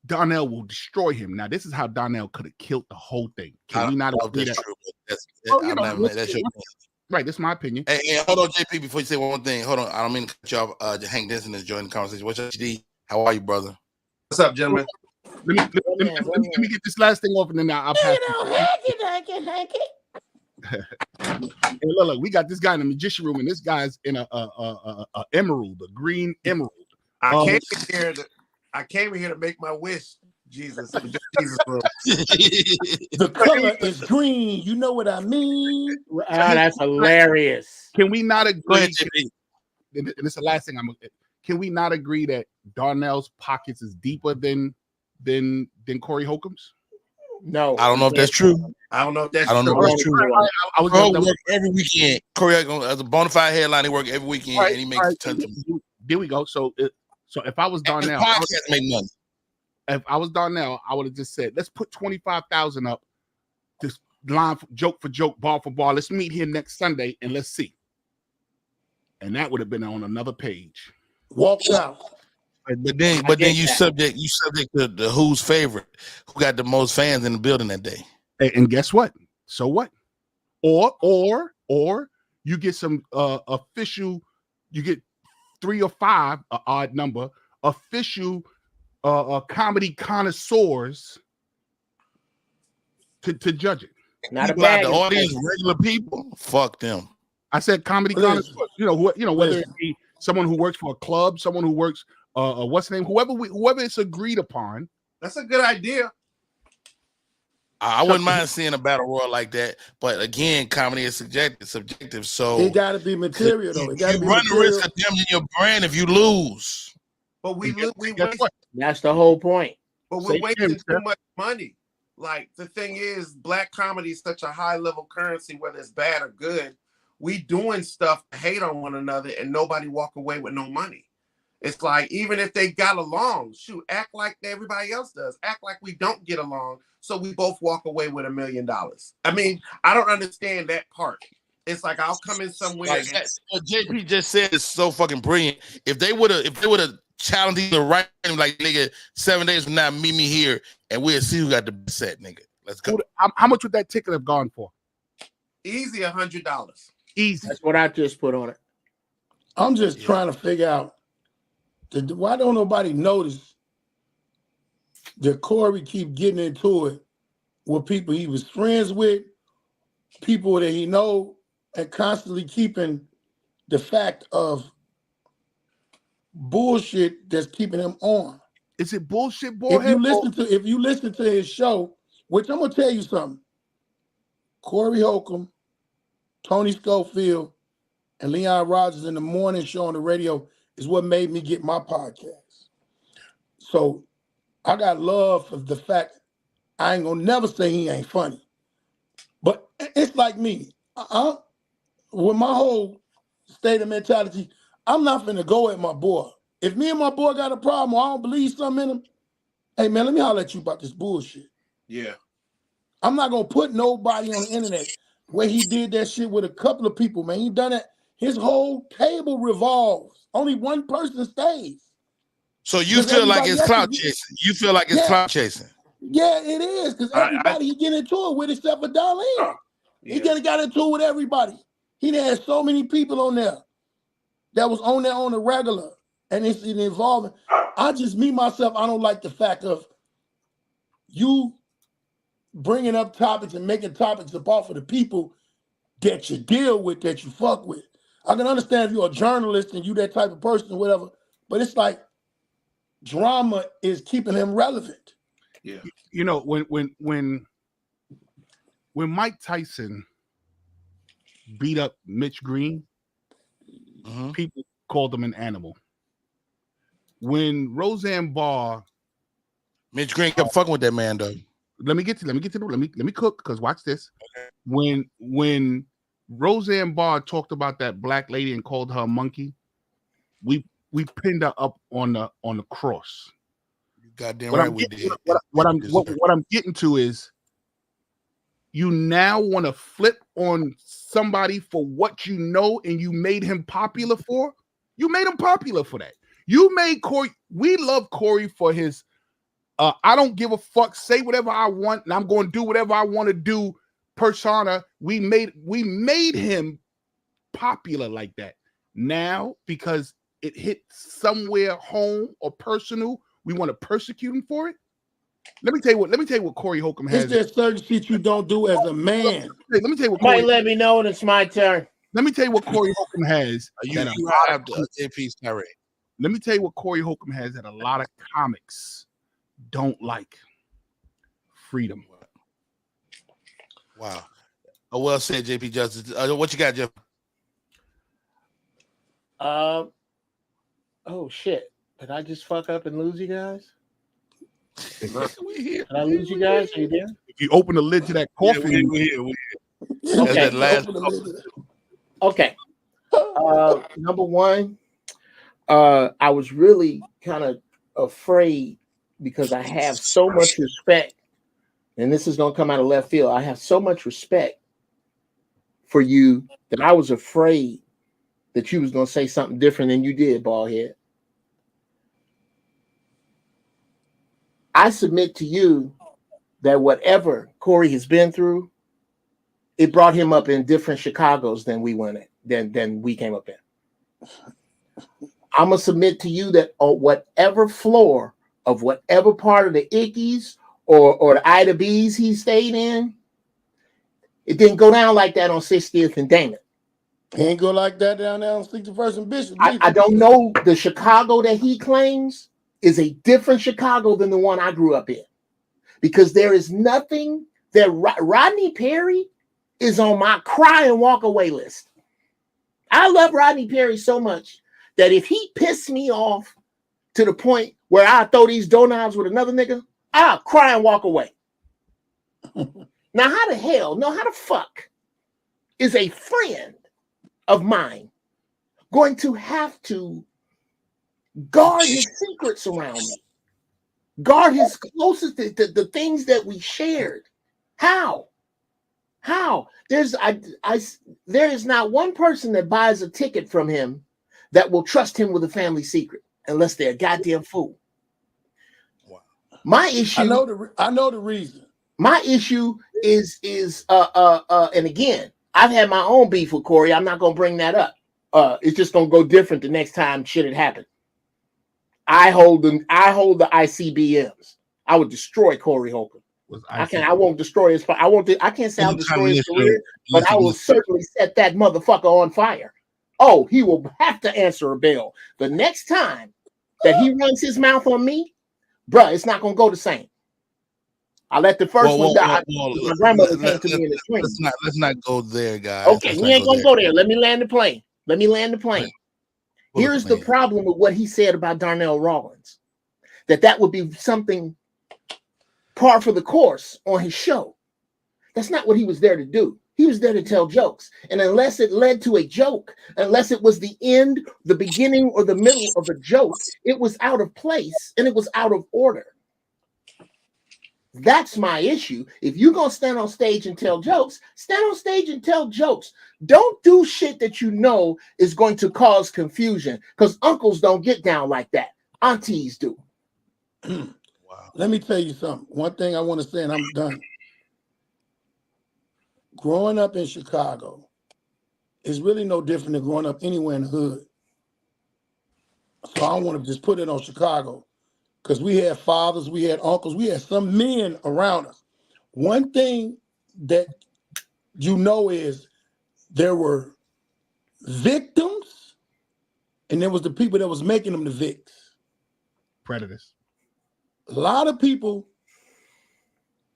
Darnell will destroy him. Now, this is how Darnell could have killed the whole thing. Can we not agree that? That's your right. That's my opinion. Hey, hold on, JP. Before you say one thing, hold on. I don't mean to cut you off. Hank Denson is joining the conversation. What's up, HD? How are you, brother? What's up, gentlemen? Let me get this last thing off, and then I'll pass. Hey, look, we got this guy in the magician room, and this guy's in a emerald, a green emerald. I came here to make my wish, Jesus. Jesus, bro. The color is green. You know what I mean? Oh, that's hilarious. Can we not agree? Go ahead, JP. And it's the last thing can we not agree that Darnell's pockets is deeper than Corey Holcomb's? No, I don't know if that's true. I don't know if that's I don't know true. if that's true. I was Bro, work every weekend. Corey, as a bona fide headline, he work every weekend, and he makes tons of money. There we go. So if I was Darnell, make money. If I was Darnell, I would have just said, let's put 25,000 up. This line joke for joke, ball for ball. Let's meet here next Sunday and let's see. And that would have been on another page. Walked out. But then you subject to the who's favorite, who got the most fans in the building that day. And guess what? So what? Or you get some official, you get 3 or 5, an odd number, official comedy connoisseurs to judge it. Not people a out bad the audience, regular people. Fuck them. I said comedy connoisseurs. Whether it be someone who works for a club, someone who works what's the name? Whoever it's agreed upon. That's a good idea. I wouldn't mind seeing a battle royal like that, but again, comedy is subjective. So it got to be material, though. It got to be run material. the risk of damaging your brand if you lose. But we That's the whole point. But we're wasting too much money. Like, the thing is, black comedy is such a high level currency, whether it's bad or good. We doing stuff to hate on one another, and nobody walk away with no money. It's like, even if they got along, shoot, act like everybody else does. Act like we don't get along, so we both walk away with $1 million. I mean, I don't understand that part. It's like, I'll come in somewhere. Like what JP just said is so fucking brilliant. If they would have challenged either right, like, nigga, 7 days from now, meet me here, and we'll see who got the best set, nigga. Let's go. How much would that ticket have gone for? Easy $100. Easy. That's what I just put on it. I'm just trying to figure out why don't nobody notice that Corey keep getting into it with people he was friends with, people that he know, and constantly keeping the fact of bullshit that's keeping him on. Is it bullshit, boy? If you listen to his show, which I'm gonna tell you something, Corey Holcomb, Tony Schofield, and Leon Rogers in the morning show on the radio, is what made me get my podcast. So I got love for the fact I ain't gonna never say he ain't funny. But it's like me. With my whole state of mentality, I'm not finna go at my boy. If me and my boy got a problem or I don't believe something in him, hey man, let me holler at you about this bullshit. Yeah. I'm not gonna put nobody on the internet where he did that shit with a couple of people, man. He done it. His whole table revolves. Only one person stays. So you feel like it's clout chasing? You feel like it's clout chasing? Yeah, it is, because everybody he get into it with except for Darlene. He got into it with everybody. He had so many people on there that was on there on the regular, and it's involving. Me myself, I don't like the fact of you bringing up topics and making topics apart for the people that you deal with, that you fuck with. I can understand if you're a journalist and you that type of person or whatever, but it's like drama is keeping him relevant. Yeah. You know, when Mike Tyson beat up Mitch Green, people called him an animal. When Roseanne Barr, Mitch Green kept fucking with that man though. Let me cook, because watch this. Okay. When Roseanne Barr talked about that black lady and called her a monkey, we pinned her up on the cross. Goddamn right we did. What I'm getting to is, you now want to flip on somebody for what you know and you made him popular for. You made him popular for that. You made Corey. We love Corey for his I don't give a fuck, say whatever I want, and I'm going to do whatever I want to do persona. We made him popular like that. Now, because it hit somewhere home or personal, we want to persecute him for it. Let me tell you what Corey Holcomb has. Is there certain shit you don't do as a man? Let me tell you what Corey, let me know when it's my turn. Let me tell you what Corey Holcomb has. You have the AP tirade. Let me tell you what Corey Holcomb has that a lot of comics don't like. Freedom. Wow. Oh, well said, JP Justice. What you got, Jeff? Oh shit. Did I just fuck up and lose you guys? Did I lose you guys? Are you there? If you open the lid to that coffee, we're here. Okay. That last Okay. Number one, I was really kind of afraid because I have so much respect, and this is going to come out of left field. I have so much respect for you that I was afraid that you was going to say something different than you did, Baldhead. I submit to you that whatever Corey has been through, it brought him up in different Chicagos than we went in, than we came up in. I'm gonna submit to you that on whatever floor of whatever part of the Ickies or the Ida B's he stayed in, it didn't go down like that on 60th and Damon. It ain't go like that down there on 61st and Bishop. I don't know. The Chicago that he claims is a different Chicago than the one I grew up in, because there is nothing that Rodney Perry is on my cry and walk away list. I love Rodney Perry so much that if he pissed me off to the point where I throw these doorknobs with another nigga, I'll cry and walk away. Now, how the fuck is a friend of mine going to have to guard his secrets around me, guard his closest, the things that we shared? How? There is not one person that buys a ticket from him that will trust him with a family secret unless they're a goddamn fool. Wow. My issue. I know the reason. My issue is and again, I've had my own beef with Corey. I'm not gonna bring that up. It's just gonna go different the next time shit had happened. I hold the ICBMs. I would destroy Corey Holcomb. I won't destroy his. I can't say I'll destroy his career, but I will certainly set that motherfucker on fire. Oh, he will have to answer a bell the next time that he runs his mouth on me, bruh. It's not gonna go the same. I let the first one die. My grandmother came to me in the swing. Let's not go there, guys. Okay, we ain't gonna go there. Let me land the plane. Here's the problem with what he said about Darnell Rawlings, that would be something par for the course on his show. That's not what he was there to do. He was there to tell jokes. And unless it led to a joke, unless it was the end, the beginning, or the middle of a joke, it was out of place and it was out of order. That's my issue. If you're going to stand on stage and tell jokes, stand on stage and tell jokes. Don't do shit that you know is going to cause confusion, because uncles don't get down like that. Aunties do. Wow. Let me tell you something. One thing I want to say, and I'm done. Growing up in Chicago is really no different than growing up anywhere in the hood. So I want to just put it on Chicago, because we had fathers, we had uncles, we had some men around us. One thing that you know is there were victims, and there was the people that was making them the victims. Predators. A lot of people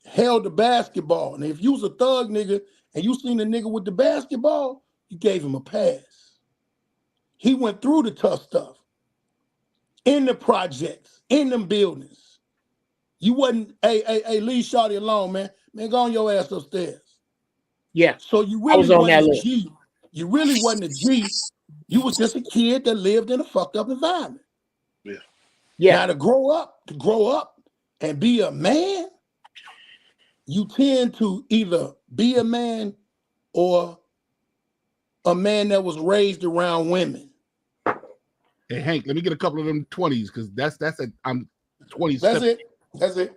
held the basketball, and if you was a thug nigga and you seen a nigga with the basketball, you gave him a pass. He went through the tough stuff in the projects, in them buildings. You wasn't, hey, leave Shawty alone, man. Man, go on your ass upstairs. Yeah. So you really wasn't a G. You really wasn't a G. You was just a kid that lived in a fucked up environment. Yeah. Yeah. Now to grow up and be a man, you tend to either be a man or a man that was raised around women. Hey Hank, let me get a couple of them 20s, because I'm 20s. That's it.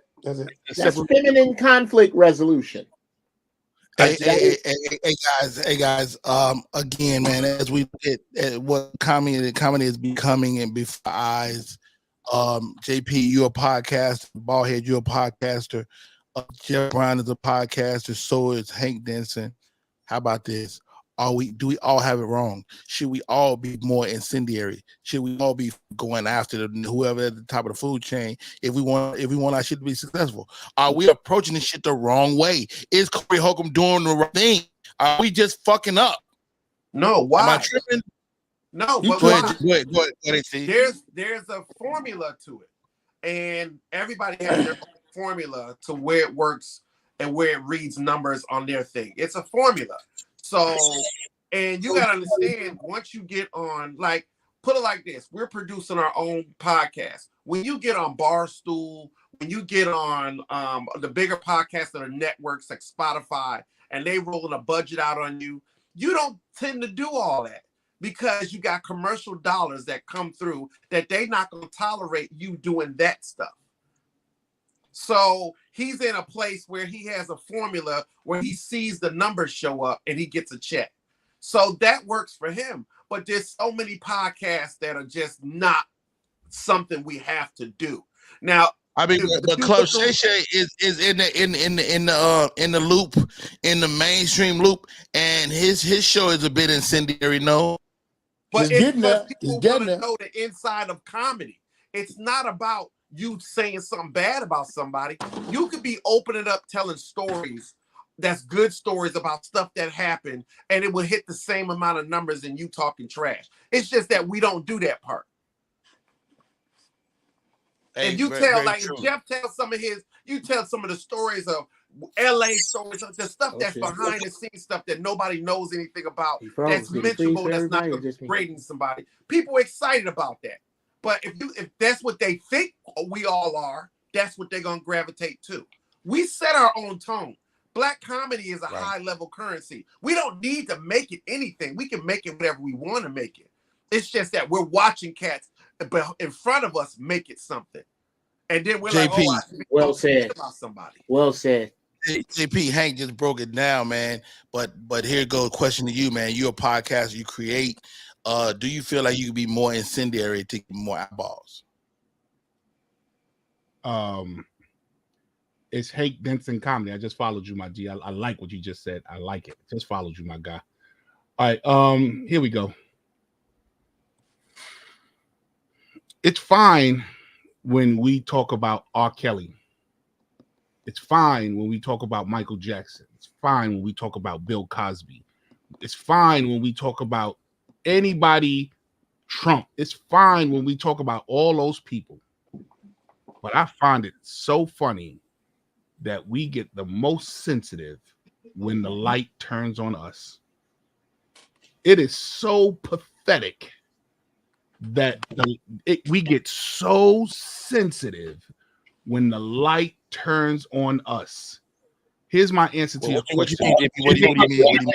That's feminine conflict resolution. Hey guys. Again, man, as we look at what comedy is becoming and before our eyes, JP, you're a podcaster. Ballhead, you're a podcaster. Jeff Brown is a podcaster. So is Hank Denson. How about this? Do we all have it wrong? Should we all be more incendiary? Should we all be going after whoever at the top of the food chain if we want our shit to be successful? Are we approaching this shit the wrong way? Is Corey Holcomb doing the right thing? Are we just fucking up? No, why? Am I tripping? No, but go ahead, there's a formula to it, and everybody has their own formula to where it works and where it reads numbers on their thing. It's a formula. So, and you gotta understand, once you get on, like, put it like this: we're producing our own podcast. When you get on Barstool, when you get on the bigger podcasts that are networks like Spotify, and they rolling a budget out on you, you don't tend to do all that, because you got commercial dollars that come through that they not gonna tolerate you doing that stuff. So he's in a place where he has a formula where he sees the numbers show up and he gets a check. So that works for him. But there's so many podcasts that are just not something we have to do. Now, I mean, but Club Shay Shay is in the loop, in the mainstream loop, and his show is a bit incendiary, no? But it's because people want to know the inside of comedy. It's not about you saying something bad about somebody. You could be opening up telling stories that's good stories about stuff that happened, and it will hit the same amount of numbers than you talking trash. It's just that we don't do that part. Hey, and you if Jeff tells some of his, you tell some of the stories of LA stories, the stuff that's behind the scenes stuff that nobody knows anything about, that's mentionable, that's not degrading somebody. People are excited about that. But if that's what they think we all are, that's what they're gonna gravitate to. We set our own tone. Black comedy is a high level currency. We don't need to make it anything. We can make it whatever we want to make it. It's just that we're watching cats in front of us make it something, and then we're JP, like, "Oh, well said about somebody." Well said. JP, Hank just broke it down, man. But here goes a question to you, man. You're a podcaster. You create. Do you feel like you could be more incendiary to get more eyeballs? It's Hank Denson Comedy. I just followed you, my G. I like what you just said. I like it. Just followed you, my guy. All right, here we go. It's fine when we talk about R. Kelly. It's fine when we talk about Michael Jackson. It's fine when we talk about Bill Cosby. It's fine when we talk about anybody Trump. It's fine when we talk about all those people, but I find it so funny that we get the most sensitive when the light turns on us. It is so pathetic that we get so sensitive when the light turns on us. Here's my answer to your question. What do you mean?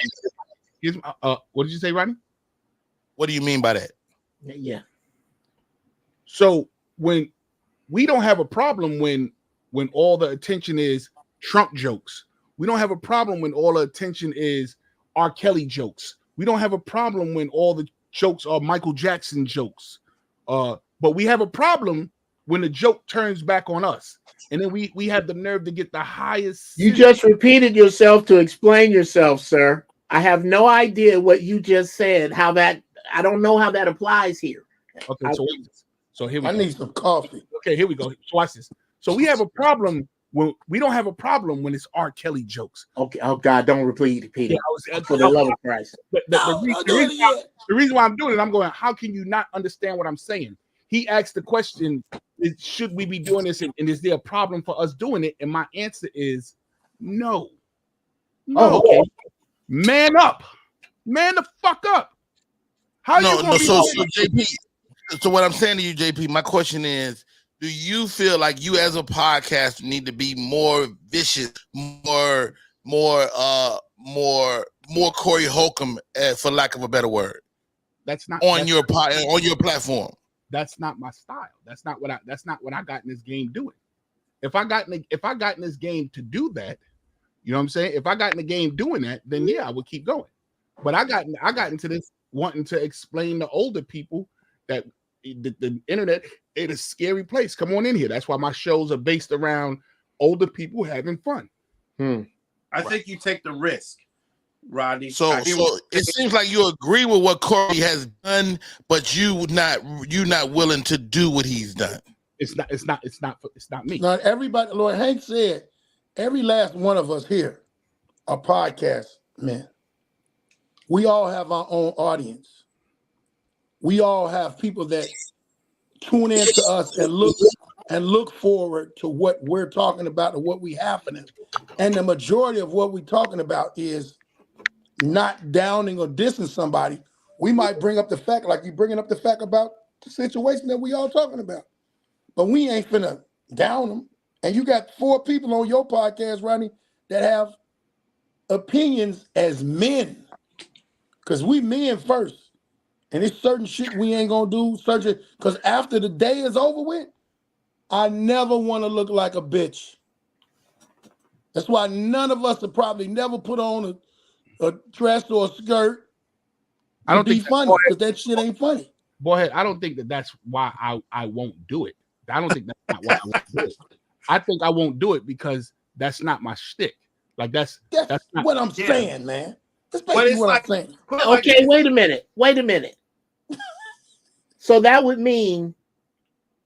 Here's what did you say, Rodney? What do you mean by that? Yeah. So when we don't have a problem when all the attention is Trump jokes. We don't have a problem when all the attention is R. Kelly jokes. We don't have a problem when all the jokes are Michael Jackson jokes. But we have a problem when the joke turns back on us. And then we have the nerve to get the highest. You just repeated yourself to explain yourself, sir. I have no idea what you just said. I don't know how that applies here. Okay, so here we go. I need some coffee. Okay, here we go. So watch this. So we have a problem when we don't have a problem when it's R. Kelly jokes. Okay. Oh God, don't repeat it. Yeah, For the love of Christ. The reason why I'm doing it, I'm going, how can you not understand what I'm saying? He asked the question, should we be doing this? And is there a problem for us doing it? And my answer is no. Oh, okay. Man up. Man the fuck up. How you gonna so JP. So what I'm saying to you, JP, my question is, do you feel like you as a podcast need to be more vicious, more Corey Holcomb, for lack of a better word? That's not on your platform. That's not my style. That's not what I got in this game doing. If I got in this game to do that, you know what I'm saying? If I got in the game doing that, then yeah, I would keep going. But I got into this wanting to explain to older people that the internet is a scary place. Come on in here. That's why my shows are based around older people having fun. I think you take the risk, Rodney. So it seems like you agree with what Corey has done, but you're not willing to do what he's done. It's not me. Not everybody. Lord Hank said, every last one of us here are podcast men. We all have our own audience. We all have people that tune in to us and look forward to what we're talking about and what we happening. And the majority of what we're talking about is not downing or dissing somebody. We might bring up the fact, like you bringing up the fact about the situation that we all talking about. But we ain't finna down them. And you got 4 people on your podcast, Rodney, that have opinions as men. Because we men first. And it's certain shit we ain't gonna do. Because after the day is over with, I never want to look like a bitch. That's why none of us have probably never put on a dress or a skirt. I don't think funny, because that shit ain't funny. Boyhead, I don't think that's why I won't do it. I don't think that's not why I won't do it. I think I won't do it because that's not my shtick. Like that's not what I'm saying, man. That's basically what I'm saying. Okay, wait a minute. So that would mean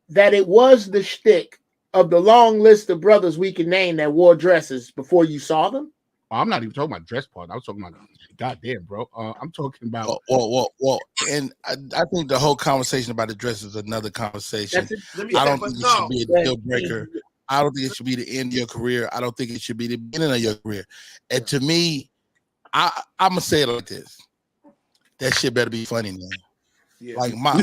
that it was the shtick of the long list of brothers we can name that wore dresses before you saw them? I'm not even talking about dress part. I was talking about goddamn, bro. I'm talking about well, and I think the whole conversation about the dress is another conversation. I don't think it should be a deal breaker. I don't think it should be the end of your career. I don't think it should be the beginning of your career. And to me, I'm gonna say it like this: that shit better be funny, man. Yeah. Like my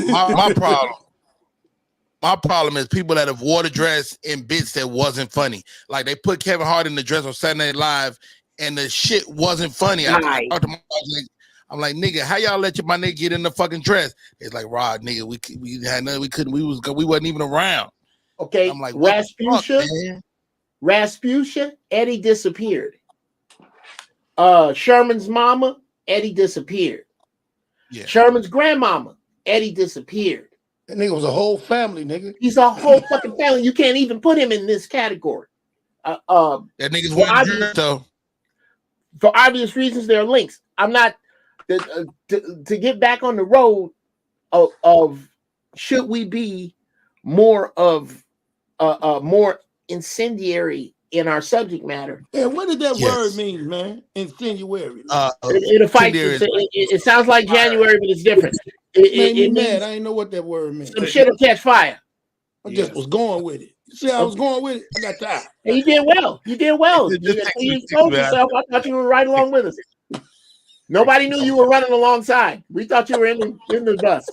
problem is people that have wore the dress in bits that wasn't funny. Like they put Kevin Hart in the dress on Saturday Night Live, and the shit wasn't funny. I'm like, nigga, how y'all let my nigga get in the fucking dress? It's like, Rod, nigga, we wasn't even around. Okay, I'm like, Rasputia, Eddie disappeared. Sherman's mama, Eddie disappeared. Yeah. Sherman's grandmama, Eddie disappeared. That nigga was a whole family, nigga. He's a whole fucking family. You can't even put him in this category. That nigga's one though. For obvious reasons, there are links. I'm not to get back on the road of should we be more incendiary in our subject matter. Yeah, what did that word mean, man? Incendiary. It sounds like January, but it's different. Made me it mad. means I didn't know what that word meant. some shit will catch fire. I just was going with it. You see how I was going with it? I got tired. And you did well. You did well. Just You take me exposed too, man. yourself. I thought you were right along with us. Nobody knew you were running alongside. We thought you were in the bus.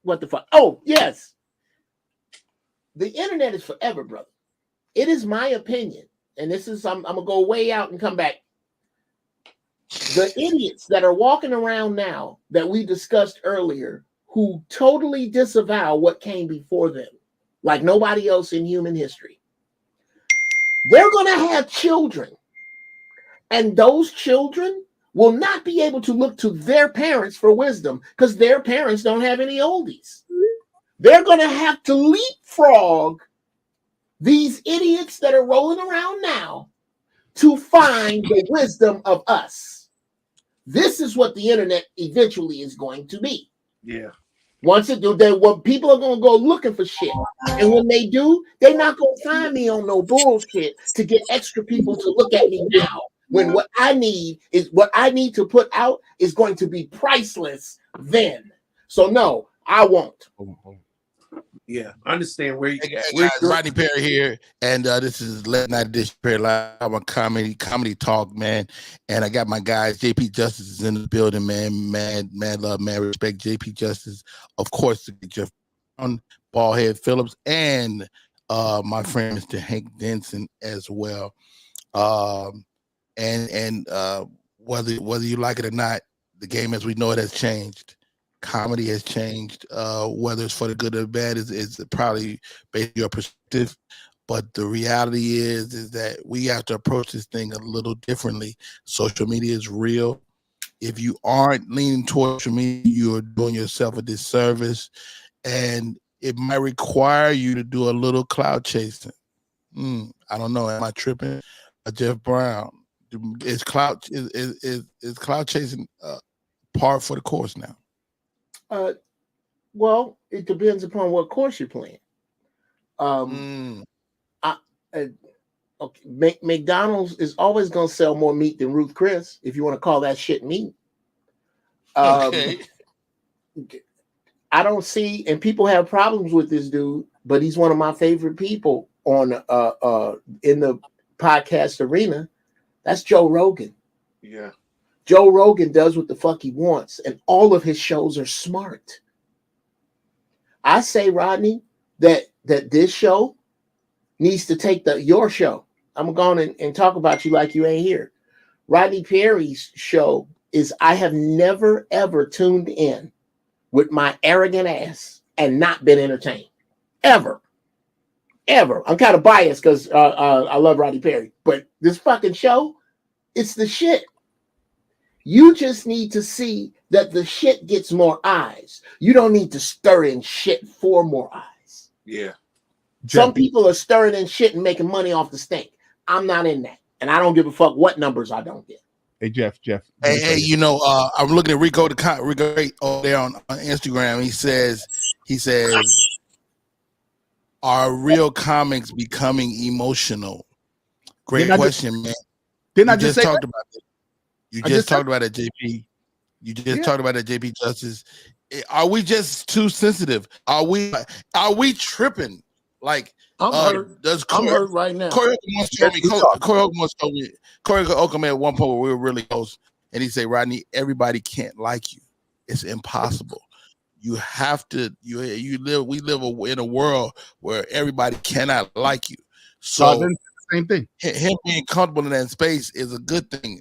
What the fuck? Oh, yes. The internet is forever, brother. It is my opinion, and this is I'm gonna go way out and come back. The idiots that are walking around now that we discussed earlier, who totally disavow what came before them, like nobody else in human history, they're gonna have children, and those children will not be able to look to their parents for wisdom because their parents don't have any oldies. They're going to have to leapfrog these idiots that are rolling around now to find the wisdom of us. This is what the internet eventually is going to be. Yeah. Once it do, when people are going to go looking for shit, and when they do, they're not going to find me on no bullshit to get extra people to look at me now. When what I need to put out is going to be priceless then. So no, I won't. Yeah, I understand where you. Hey guys, Rodney Perry here, and this is Late Night Edition Perry Live. I'm a comedy talk, man, and I got my guys. JP Justice is in the building, man. Mad love, mad respect. JP Justice, of course, Jeff Brown, Ballhead Phillips, and my friend Mr. Hank Denson as well. And whether you like it or not, the game as we know it has changed. Comedy has changed. Whether it's for the good or the bad is probably based on your perspective. But the reality is that we have to approach this thing a little differently. Social media is real. If you aren't leaning towards social media, you're doing yourself a disservice, and it might require you to do a little cloud chasing. I don't know. Am I tripping? Jeff Brown. Is cloud chasing par for the course now? Well, it depends upon what course you're playing. McDonald's is always going to sell more meat than Ruth Chris, if you want to call that shit meat. Okay. I don't see, and people have problems with this dude, but he's one of my favorite people on in the podcast arena. That's Joe Rogan. Yeah. Joe Rogan does what the fuck he wants, and all of his shows are smart. I say, Rodney, that this show needs to take your show. I'm going and talk about you like you ain't here. Rodney Perry's show is I have never, ever tuned in with my arrogant ass and not been entertained. Ever. I'm kind of biased because I love Rodney Perry, but this fucking show, it's the shit. You just need to see that the shit gets more eyes. You don't need to stir in shit for more eyes. Yeah. Some people are stirring in shit and making money off the stink. I'm not in that. And I don't give a fuck what numbers I don't get. Hey, Jeff. Hey, I'm looking at Rico over there on Instagram. He says, are real comics becoming emotional? Great question, man. Didn't I just say talked that? about it? You just talked about it, JP. You just talked about it, JP Justice. Are we just too sensitive? Are we tripping? Like, I'm hurt. I'm hurt right now. Corey Holcomb at one point where we were really close, and he said, "Rodney, everybody can't like you. It's impossible. You have to. We live in a world where everybody cannot like you. So same thing. Him being comfortable in that space is a good thing."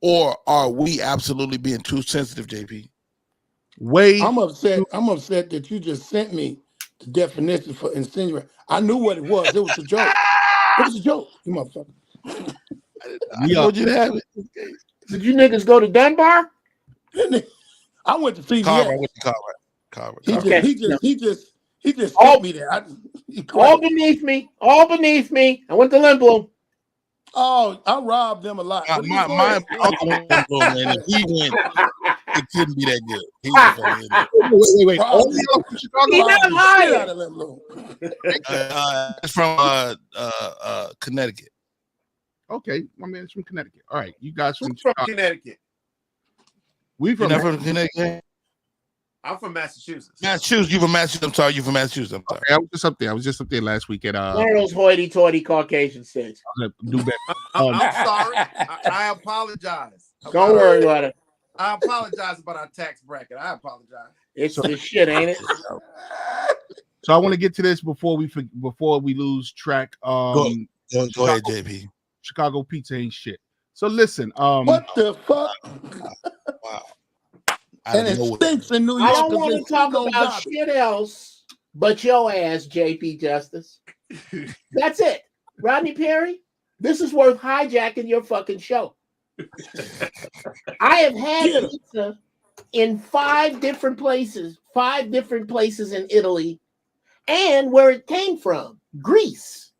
Or are we absolutely being too sensitive, JP? I'm upset that you just sent me the definition for insinuate. I knew what it was. It was a joke. It was a joke, you motherfucker. I told you to have it. Did you niggas go to Dunbar? I went to CVS. Carver. I went to Carver. He just sent me there. All beneath me. I went to Lindblom. Oh, I robbed them a lot. My uncle went to Lindblom, and if he went, it couldn't be that good. He was Wait. He's not lying. It's from Connecticut. Okay, my man's from Connecticut. All right, you guys from Who's from Connecticut? We You're from not from Connecticut? I'm from Massachusetts. Massachusetts. You from Massachusetts? I'm sorry. You from Massachusetts? I'm sorry. I was just up there. I was just up there last week at One of those hoity-toity Caucasian states. New Bed. I'm sorry. I apologize. Don't worry about it. I apologize about our tax bracket. I apologize. It's the shit, ain't it? So I want to get to this before we lose track. Go ahead, JP. Chicago pizza ain't shit. So listen. What the fuck? Wow. And it stinks in New York. I don't want to talk about shit else but your ass, JP Justice. That's it. Rodney Perry, this is worth hijacking your fucking show. I have had pizza in 5 different places in Italy, and where it came from, Greece.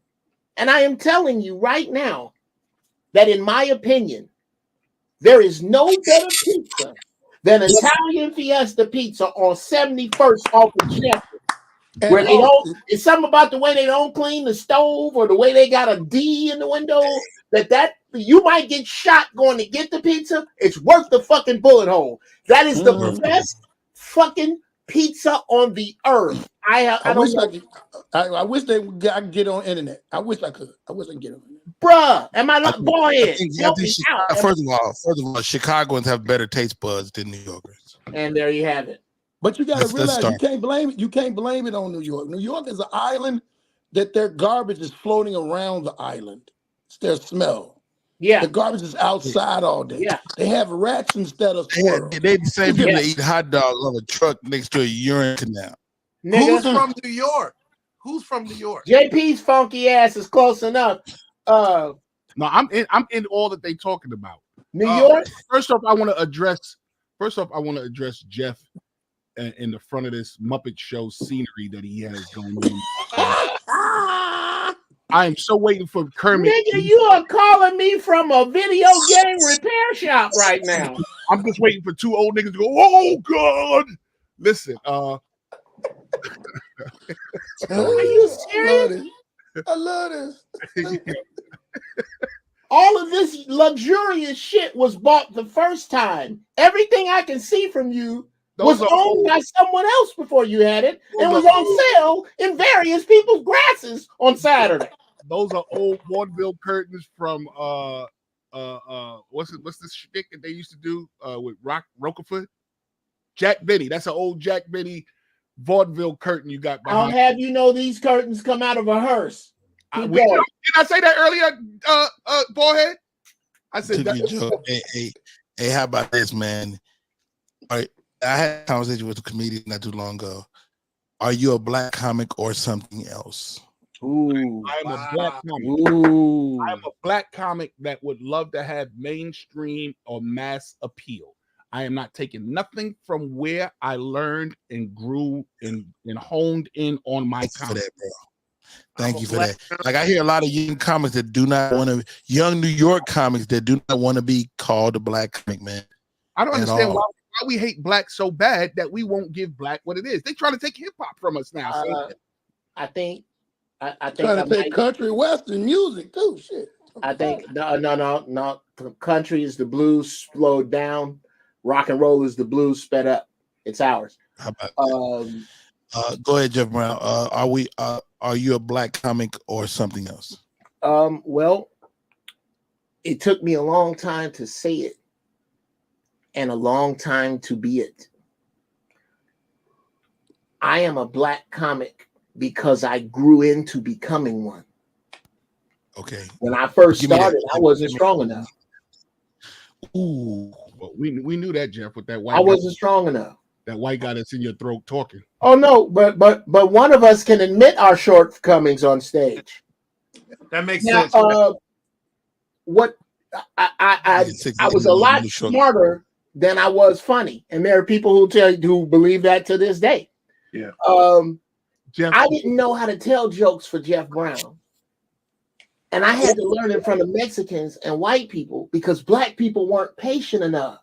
And I am telling you right now that, in my opinion, there is no better pizza than Italian Fiesta Pizza on 71st off of Jeffrey. Where they don't, it's something about the way they don't clean the stove or the way they got a D in the window that you might get shot going to get the pizza. It's worth the fucking bullet hole. That is the best fucking pizza on the earth. I wish they would get on internet. I wish I could. I wish I could get on. Bruh, am I not? Go ahead. First of all, Chicagoans have better taste buds than New Yorkers. And there you have it. But you got to realize you can't blame it. You can't blame it on New York. New York is an island that their garbage is floating around the island. It's their smell. Yeah, the garbage is outside all day. Yeah, they have rats instead of squirrels. They the same people that eat hot dogs on a truck next to a urine canal. Who's from New York? Who's from New York? JP's funky ass is close enough. No, I'm in all that they talking about. New York. First off, I want to address Jeff in the front of this Muppet Show scenery that he has going on. I am so waiting for Kermit. Nigga, you are calling me from a video game repair shop right now. I'm just waiting for 2 old niggas to go, oh God. Listen, are you serious? I love this. All of this luxurious shit was bought the first time. Everything I can see from you was owned by someone else before you had it, and was on sale in various people's grasses on Saturday. Those are old vaudeville curtains from what's this shtick that they used to do with Roquefort? Jack Benny. That's an old Jack Benny vaudeville curtain you got behind. I'll have you know these curtains come out of a hearse. Did I say that earlier, Ballhead? I said that. Hey, how about this, man? All right, I had a conversation with a comedian not too long ago. Are you a black comic or something else? Ooh, I'm a black comic. Ooh. I'm a black comic that would love to have mainstream or mass appeal. I am not taking nothing from where I learned and grew and honed in on my comedy. Thank you for that. Like, I hear a lot of young comics that do not want to, young New York comics that do not want to be called a black comic, man. I don't understand why we hate black so bad that we won't give black what it is. They trying to take hip hop from us now. I think trying to take country western music too. Shit. I think no. Country is the blues slowed down. Rock and roll is the blues sped up. It's ours. How about that? Go ahead, Jeff Brown. Are you a black comic or something else? Well, it took me a long time to say it and a long time to be it. I am a black comic because I grew into becoming one. Okay. When I first started, I wasn't strong enough. Ooh, well, we knew that, Jeff, with that white. I wasn't strong enough. That white guy that's in your throat talking. Oh no, but one of us can admit our shortcomings on stage. That makes sense. What I was a lot smarter than I was funny, and there are people who believe that to this day. Yeah. Jeff, I didn't know how to tell jokes for Jeff Brown, and I had to learn in front of Mexicans and white people because black people weren't patient enough.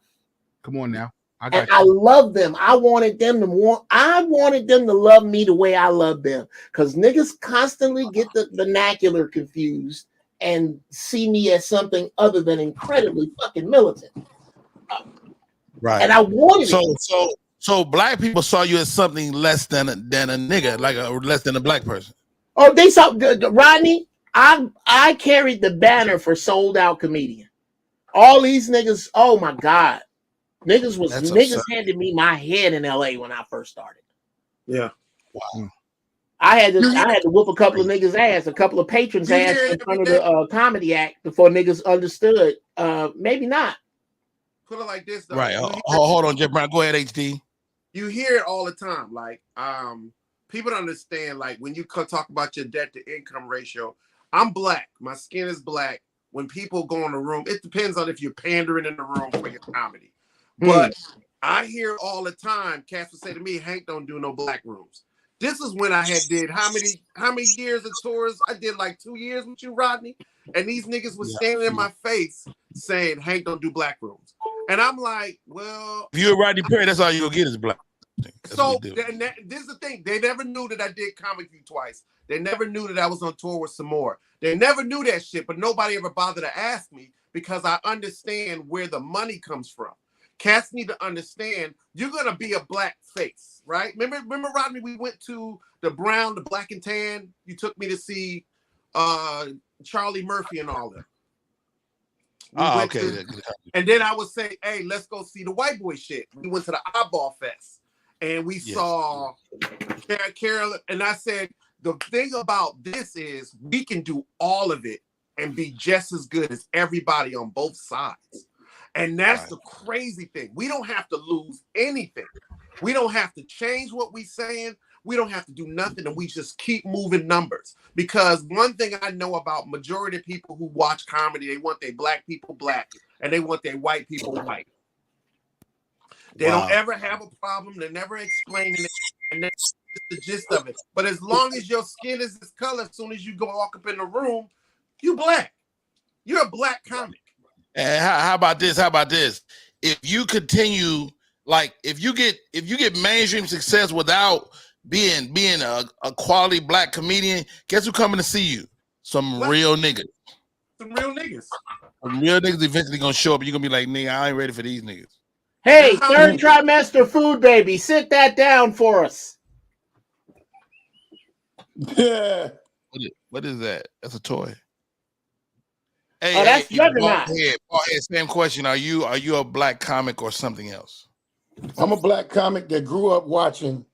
Come on now. I love them. I wanted them to love me the way I love them. Because niggas constantly get the vernacular confused and see me as something other than incredibly fucking militant. Right. And I wanted it. So black people saw you as something less than a nigga, like less than a black person. Oh, they saw Rodney. I carried the banner for sold out comedian. All these niggas, oh my God. Niggas handed me my head in LA when I first started. Yeah. Wow. I had to whoop a couple of niggas' ass, a couple of patrons' ass in front of the comedy act before niggas understood. Maybe not. Put it like this, though. Right. Hold on, Jeff Brown. Go ahead, HD. You hear it all the time. Like, people don't understand, like, when you talk about your debt to income ratio, I'm black. My skin is black. When people go in the room, it depends on if you're pandering in the room for your comedy. But I hear all the time, cats will say to me, Hank don't do no black rooms. This is when I did how many years of tours? I did like 2 years with you, Rodney. And these niggas was standing in my face saying, Hank don't do black rooms. And I'm like, well, if you're Rodney Perry, that's all you're gonna get is black. So this is the thing. They never knew that I did Comic View twice. They never knew that I was on tour with some more. They never knew that shit, but nobody ever bothered to ask me because I understand where the money comes from. Cats need to understand you're gonna be a black face, right? Remember, Rodney, we went to the Brown, the Black and Tan. You took me to see Charlie Murphy and all that. Okay. And then I would say, hey, let's go see the white boy shit. We went to the Oddball Fest and we saw Carol. And I said, the thing about this is we can do all of it and be just as good as everybody on both sides. And that's the crazy thing. We don't have to lose anything. We don't have to change what we're saying. We don't have to do nothing, and we just keep moving numbers. Because one thing I know about majority of people who watch comedy, they want their black people black, and they want their white people white. They don't ever have a problem. They're never explaining it, and that's the gist of it. But as long as your skin is this color, as soon as you go walk up in the room, you black. You're a black comic. And how about this? How about this? If you continue, like, if you get mainstream success without being a quality black comedian, guess who's coming to see you? Some real niggas. Some real niggas. Some real niggas eventually gonna show up. You're gonna be like, nigga, I ain't ready for these niggas. Hey, third trimester food baby, sit that down for us. Yeah. What is that? That's a toy. Hey, that's Juggernaut. Same question. Are you a black comic or something else? I'm a black comic that grew up watching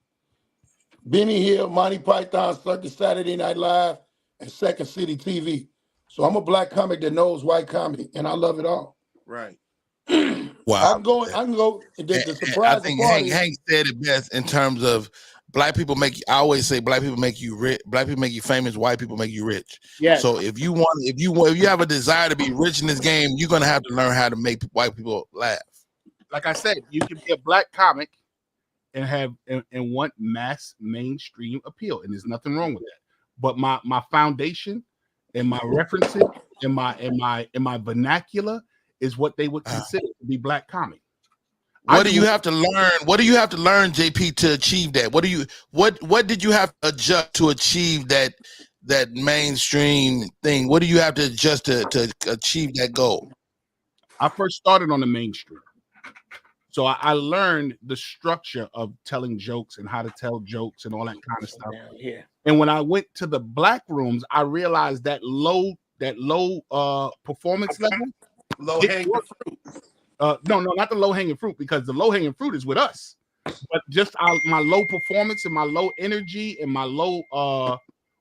Benny Hill, Monty Python, Circus Saturday Night Live, and Second City TV. So I'm a black comic that knows white comedy, and I love it all. Right. Wow. I can go. The surprise. I think Hank said it best in terms of black people make you. I always say black people make you rich. Black people make you famous. White people make you rich. Yeah. So if you have a desire to be rich in this game, you're gonna have to learn how to make white people laugh. Like I said, you can be a black comic and have and want mass mainstream appeal, and there's nothing wrong with that. But my foundation and my references and my vernacular is what they would consider to be black comic. What do you have to learn? What do you have to learn, JP, to achieve that? What did you have to adjust to achieve that mainstream thing? What do you have to adjust to achieve that goal? I first started on the mainstream. So I learned the structure of telling jokes and how to tell jokes and all that kind of stuff. Yeah. And when I went to the black rooms, I realized that low performance level. Low hanging fruit. No, not the low hanging fruit, because the low hanging fruit is with us. But just my low performance and my low energy and my low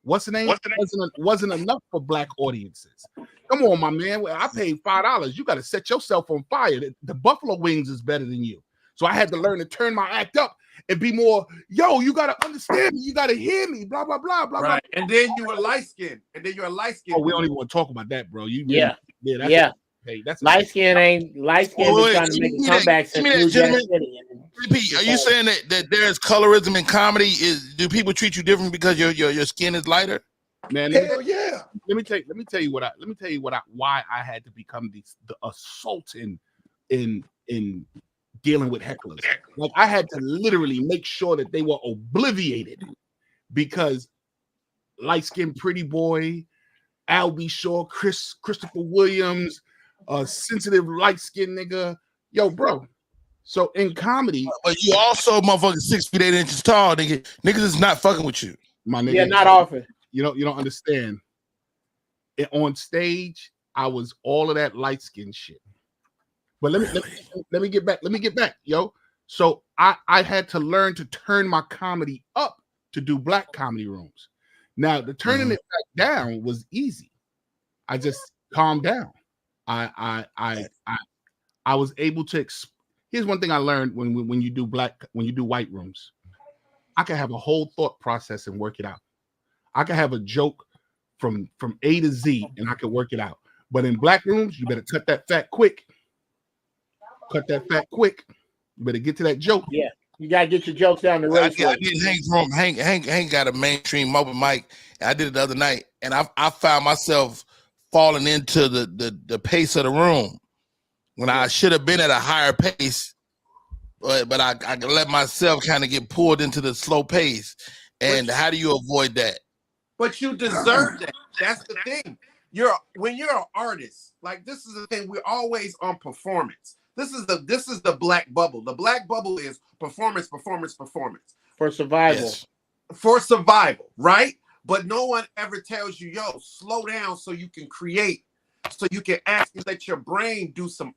wasn't enough for black audiences. Come on, my man. I paid $5. You got to set yourself on fire. The Buffalo Wings is better than you. So I had to learn to turn my act up and be more, yo, you got to understand me. You got to hear me, blah, blah, blah, blah, right. blah. And then you were light-skinned. Oh, we don't even want to talk about that, bro. That's light skin ain't light skin been trying to make a comeback since New Jack City. Are you saying that there's colorism in comedy? Do people treat you different because your skin is lighter? Man, hell yeah. Let me tell you why I had to become the assault in dealing with hecklers. Like, I had to literally make sure that they were obliviated, because light-skinned pretty boy, Albie Shaw, Christopher Williams, sensitive light-skinned nigga. Yo, bro. So in comedy, but you also motherfucking 6 feet 8 inches tall, nigga. Niggas is not fucking with you. My nigga. Yeah, not often. You don't understand. On stage, I was all of that light skin shit. But let me get back. Let me get back, yo. So I had to learn to turn my comedy up to do black comedy rooms. Now the turning it back down was easy. I just calmed down. I was able to. Here's one thing I learned when you do white rooms. I can have a whole thought process and work it out. I can have a joke from A to Z and I can work it out. But in black rooms, you better cut that fat quick. Cut that fat quick. You better get to that joke. Yeah, you gotta get your jokes down the road. I did Hank's room. Hank got a mainstream open mic. I did it the other night, and I found myself falling into the pace of the room when I should have been at a higher pace, but I let myself kind of get pulled into the slow pace. And how do you avoid that? But you deserve that. That's the thing. When you're an artist, like this is the thing, we're always on performance. This is the black bubble. The black bubble is performance For survival. Yes. For survival, right? But no one ever tells you, yo, slow down so you can create, so you can actually let your brain do some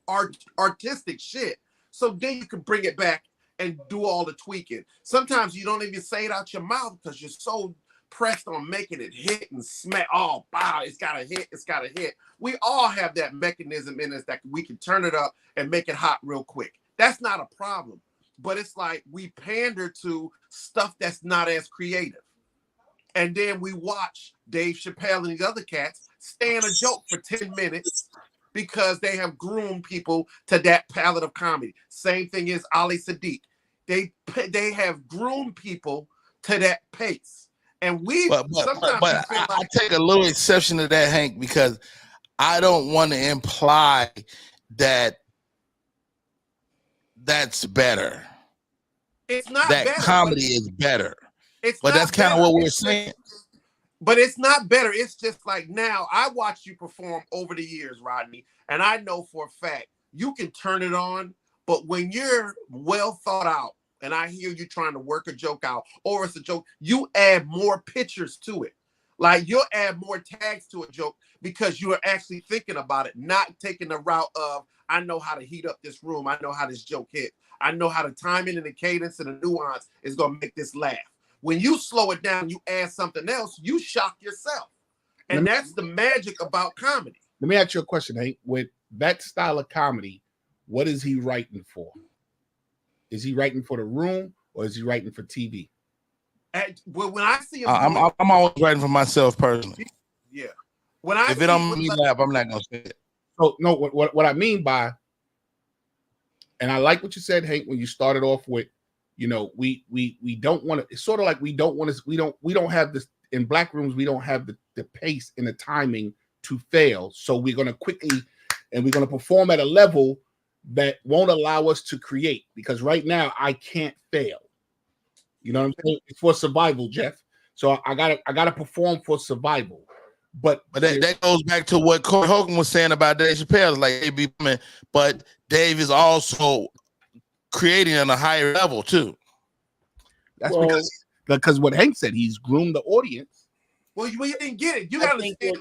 artistic shit. So then you can bring it back and do all the tweaking. Sometimes you don't even say it out your mouth because you're so pressed on making it hit and smack. Oh, wow, it's got to hit. It's got to hit. We all have that mechanism in us that we can turn it up and make it hot real quick. That's not a problem. But it's like we pander to stuff that's not as creative. And then we watch Dave Chappelle and these other cats stay in a joke for 10 minutes because they have groomed people to that palette of comedy. Same thing as Ali Sadiq. They have groomed people to that pace. And I take a little exception to that, Hank, because I don't want to imply that that's better. It's not that better. Comedy is better. But that's kind of what we're saying. But it's not better. It's just like now I watched you perform over the years, Rodney, and I know for a fact you can turn it on, but when you're well thought out and I hear you trying to work a joke out or it's a joke, you add more pictures to it. Like you'll add more tags to a joke because you are actually thinking about it, not taking the route of, I know how to heat up this room. I know how this joke hit. I know how the timing and the cadence and the nuance is going to make this laugh. When you slow it down, you add something else, you shock yourself. And that's the magic about comedy. Let me ask you a question, Hank. With that style of comedy, what is he writing for? Is he writing for the room or is he writing for TV? Well, when I see him, I'm always writing for myself personally. Yeah. If it don't make me laugh, I'm not gonna say it. So no, what I mean by, and I like what you said, Hank, when you started off with, you know, we don't want to. It's sort of like we don't have this in black rooms. We don't have the pace and the timing to fail. So we're gonna quickly and we're gonna perform at a level that won't allow us to create, because right now I can't fail. You know what I'm saying? It's for survival, Jeff. So I gotta perform for survival. But that goes back to what Corey Hogan was saying about Dave Chappelle. Like, but Dave is also creating on a higher level too. That's because what Hank said, he's groomed the audience. Well, you didn't get it. You gotta understand,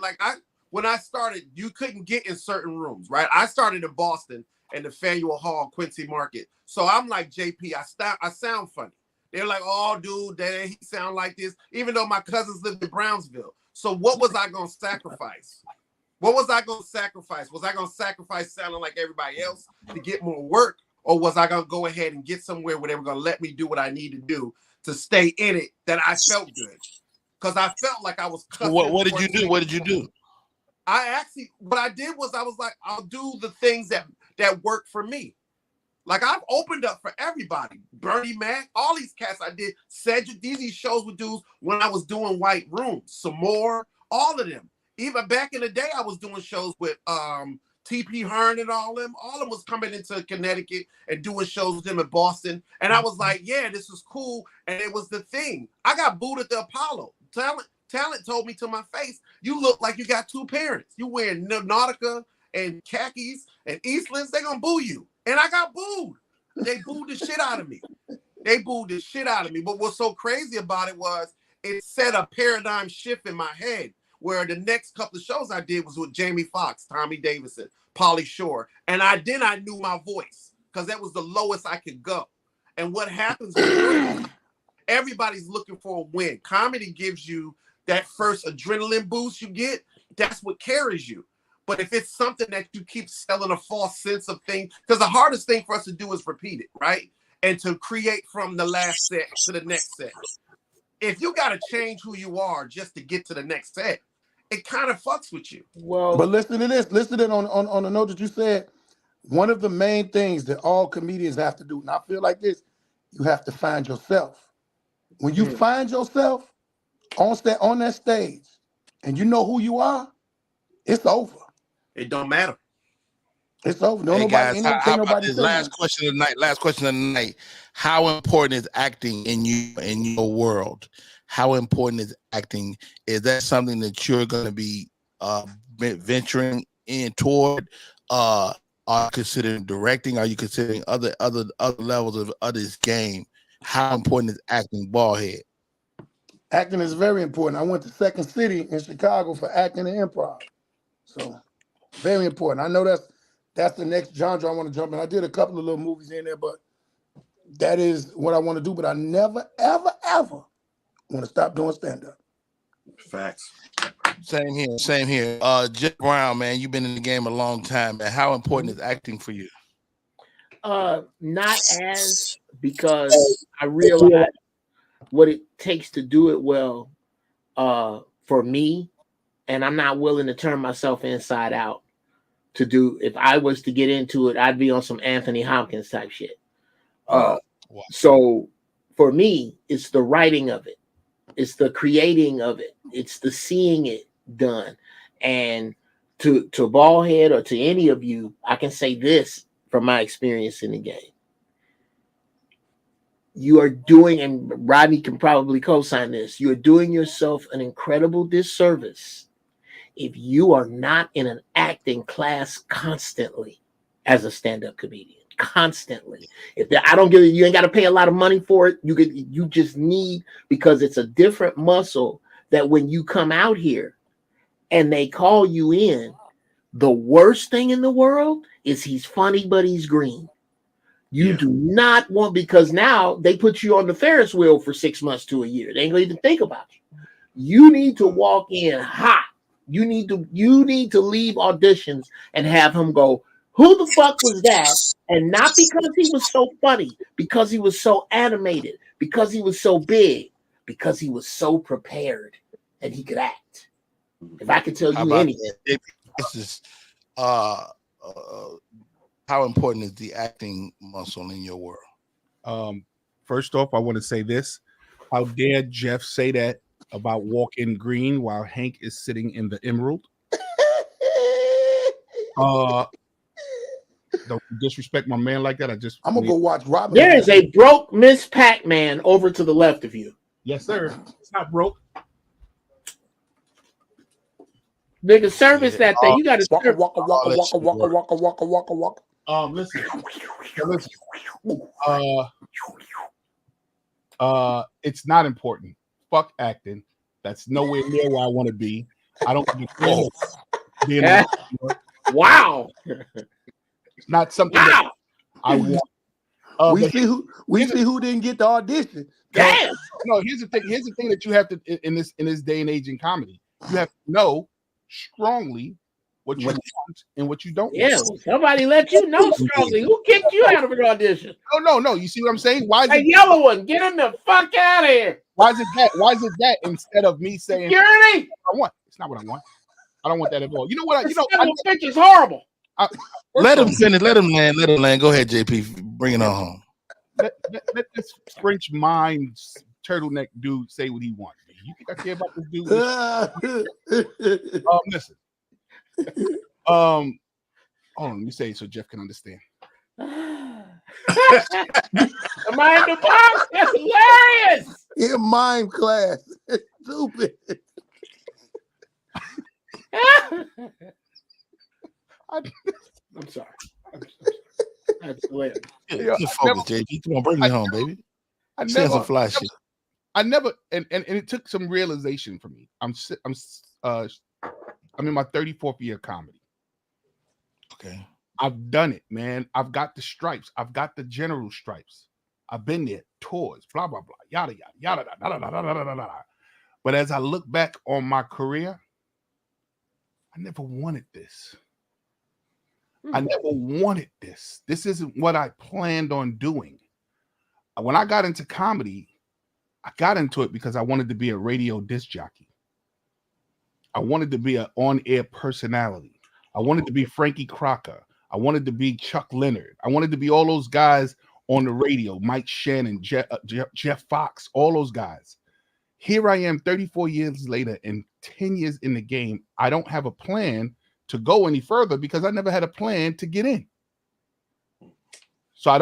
when I started, you couldn't get in certain rooms, right? I started in Boston and the Faneuil Hall, Quincy Market. So I'm like JP, I sound funny. They're like, oh, dude, he sound like this, even though my cousins lived in Brownsville. So what was I going to sacrifice? Was I going to sacrifice sounding like everybody else to get more work? Or was I going to go ahead and get somewhere where they were going to let me do what I need to do to stay in it, that I felt good? Because I felt like I was cussing. What did you do? What did you do? What I did was I was like, I'll do the things that work for me. Like, I've opened up for everybody. Bernie Mac, all these cats I did. Cedric, these shows with dudes when I was doing white rooms. Some more, all of them. Even back in the day, I was doing shows with T.P. Hearn and all them. All of them was coming into Connecticut and doing shows with them in Boston. And I was like, yeah, this is cool. And it was the thing. I got booed at the Apollo. Talent told me to my face, you look like you got two parents. You wearing Nautica and khakis and Eastlands, they gonna boo you. And I got booed. They booed the shit out of me. They booed the shit out of me. But what's so crazy about it was it set a paradigm shift in my head where the next couple of shows I did was with Jamie Foxx, Tommy Davidson, Pauly Shore. And I knew my voice because that was the lowest I could go. And what happens is everybody's looking for a win. Comedy gives you that first adrenaline boost you get. That's what carries you. But if it's something that you keep selling a false sense of thing, because the hardest thing for us to do is repeat it, right? And to create from the last set to the next set. If you got to change who you are just to get to the next set, it kind of fucks with you. Well, but listen to this. Listen to it on the note that you said. One of the main things that all comedians have to do, and I feel like this, you have to find yourself. When you find yourself on that stage, and you know who you are, it's over. It don't matter. It's over. No, Hey nobody, guys, ain't how nobody about this saying last nothing. question of the night? Last question of the night. How important is acting in your world? How important is acting? Is that something that you're going to be venturing in toward? Are you considering directing? Are you considering other levels of this game? How important is acting, Ballhead? Acting is very important. I went to Second City in Chicago for acting and improv. So very important. I know that's the next genre I want to jump in. I did a couple of little movies in there, but that is what I want to do. But I never, ever, ever want to stop doing stand-up. Facts. Same here. Jeff Brown, man, you've been in the game a long time, man. How important is acting for you? Not as, because I realize what it takes to do it well for me, and I'm not willing to turn myself inside out to do. If I was to get into it, I'd be on some Anthony Hopkins type shit. So for me, it's the writing of it, it's the creating of it, it's the seeing it done. And to Ballhead or to any of you, I can say this from my experience in the game. You are doing, and Rodney can probably co-sign this, you are doing yourself an incredible disservice if you are not in an acting class constantly as a stand-up comedian. Constantly. I don't give you ain't got to pay a lot of money for it. You just need, because it's a different muscle that when you come out here and they call you in, the worst thing in the world is he's funny, but he's green. You do not want, because now they put you on the Ferris wheel for 6 months to a year. They ain't gonna even think about you. You need to walk in hot. You need to leave auditions and have him go, who the fuck was that? And not because he was so funny, because he was so animated, because he was so big, because he was so prepared and he could act. If I could tell you anything. This is how important is the acting muscle in your world? First off, I want to say this. How dare Jeff say that about walking green while Hank is sitting in the Emerald? Don't disrespect my man like that. I'm gonna go watch Robin. There is a broke Miss Pac-Man over to the left of you. Yes, sir. It's not broke. Nigga, service that thing. You got to walk. Listen. It's not important. Fuck acting. That's nowhere near where I want to be. I don't understand being wow. It's not something that I want. We see who didn't get the audition. Damn. No, here's the thing. Here's the thing that you have to in this day and age in comedy. You have to know strongly what you want and what you don't want. Yeah, somebody let you know strongly. Who kicked you out of an audition? No. You see what I'm saying? Why is a yellow one? Get him the fuck out of here. Why is it that? Why is it that instead of me saying security? I want. It's not what I want. I don't want that at all. You know what? I think it's horrible. Let him finish. Let him land. Let him land. Go ahead, JP. Bring it on home. Let this French mind turtleneck dude say what he wants. You think I care about this dude? Listen. Hold on. Let me say it so Jeff can understand. Am I in the box? That's hilarious. In mime class. Stupid. I'm sorry. Wait. Just focus, JP. Come on, bring me home, baby. I Saying some never, fly shit. I never, and it took some realization for me. I'm in my 34th year of comedy. Okay. I've done it, man. I've got the stripes. I've got the general stripes. I've been there, tours, blah, blah, blah, yada, yada, yada, yada, yada, yada, yada, yada. But as I look back on my career, I never wanted this. I never wanted this. This isn't what I planned on doing. When I got into comedy, I got into it because I wanted to be a radio disc jockey. I wanted to be an on-air personality. I wanted to be Frankie Crocker. I wanted to be Chuck Leonard. I wanted to be all those guys on the radio, Mike Shannon, Jeff Fox, all those guys. Here I am 34 years later and 10 years in the game. I don't have a plan to go any further because I never had a plan to get in. So I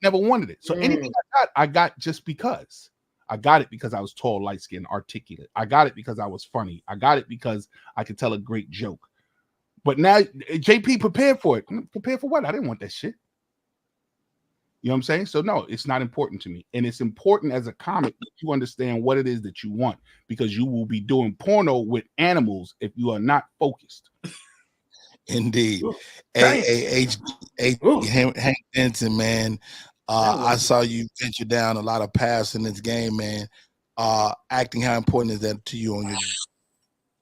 never wanted it. So anything I got just because. I got it because I was tall, light-skinned, articulate. I got it because I was funny. I got it because I could tell a great joke. But now JP prepared for it. Prepared for what? I didn't want that shit. You know what I'm saying? So no, it's not important to me. And it's important as a comic that you understand what it is that you want, because you will be doing porno with animals if you are not focused. Indeed. Hank Denton, man. I saw you venture down a lot of paths in this game, man. Acting, how important is that to you on your?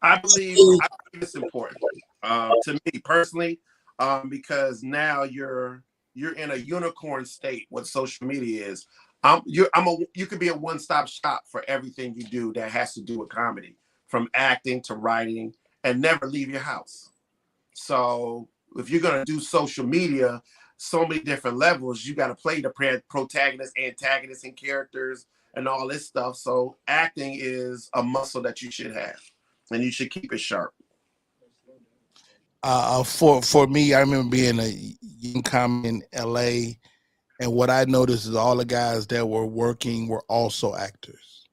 I believe it's important to me personally, because now you're in a unicorn state. What social media is, you could be a one-stop shop for everything you do that has to do with comedy, from acting to writing, and never leave your house. So if you're gonna do social media, so many different levels, you got to play the protagonist, antagonist, and characters and all this stuff. So acting is a muscle that you should have, and you should keep it sharp. For me, I remember being a young comic in LA, and what I noticed is all the guys that were working were also actors.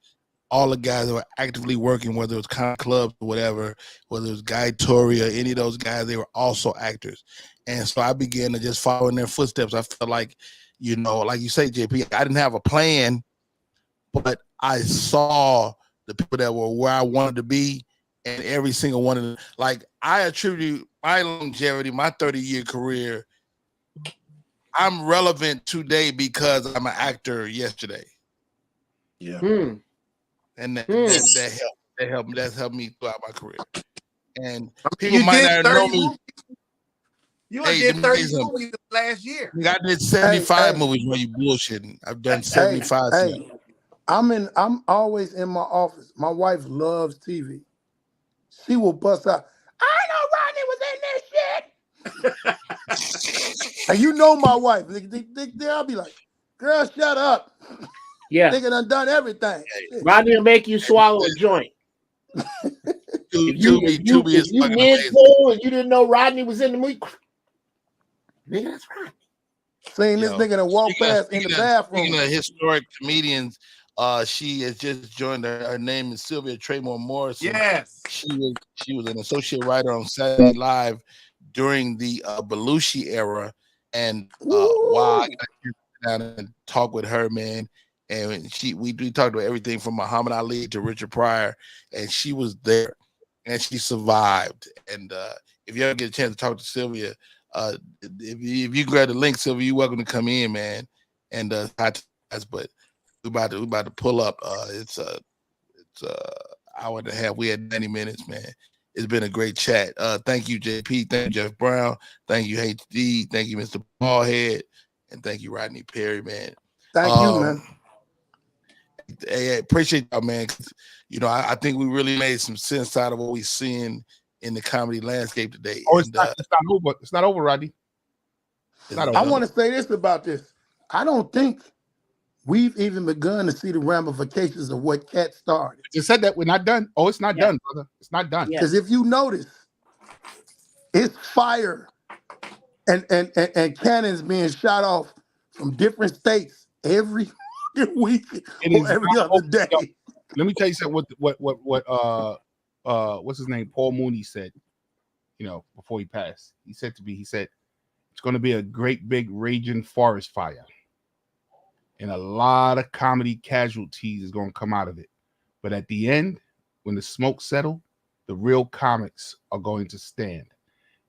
All the guys that were actively working, whether it was comedy clubs or whatever, whether it was Guy Torrey or any of those guys, they were also actors. And so I began to just follow in their footsteps. I felt like, like you say, JP, I didn't have a plan, but I saw the people that were where I wanted to be, and every single one of them. Like, I attribute my longevity, my 30-year career, I'm relevant today because I'm an actor yesterday. Yeah. And that's helped me throughout my career. And people might not know me. You did 30 movies last year. I did 75 movies when you bullshitting. I've done 75. I'm always in my office. My wife loves TV. She will bust out, I know Rodney was in this shit. And you know my wife. I'll be like, girl, shut up. Yeah. Nigga done everything. Rodney will make you swallow a joint. If you mid-pull and you didn't know Rodney was in the movie, nigga, that's Rodney. Seeing this nigga that walk past in the bathroom. Speaking of historic comedians, she has just joined her name is Sylvia Traymore Morrison. Yes. She was an associate writer on Saturday Night Live during the Belushi era. And while I got to sit down and talk with her, man, and we talked about everything from Muhammad Ali to Richard Pryor, and she was there and she survived. And if you ever get a chance to talk to Sylvia, if you grab the link, Sylvia, you're welcome to come in, man. And but we're about to pull up. It's hour and a half. We had 90 minutes, man. It's been a great chat. Thank you, JP. Thank you, Jeff Brown. Thank you, HD. Thank you, Mr. Ballhead. And thank you, Rodney Perry, man. Thank you, man. Hey, I appreciate y'all, man. I think we really made some sense out of what we're seeing in the comedy landscape today. Oh, it's not over. It's not over, Rodney. I want to say this about this. I don't think we've even begun to see the ramifications of what Cat started. You said that we're not done. Oh, it's not done, brother. It's not done. Because if you notice, it's fire and cannons being shot off from different states every week or every other day. Let me tell you something. What what's his name? Paul Mooney said. before he passed. He said it's going to be a great big raging forest fire, and a lot of comedy casualties is going to come out of it. But at the end, when the smoke settles, the real comics are going to stand.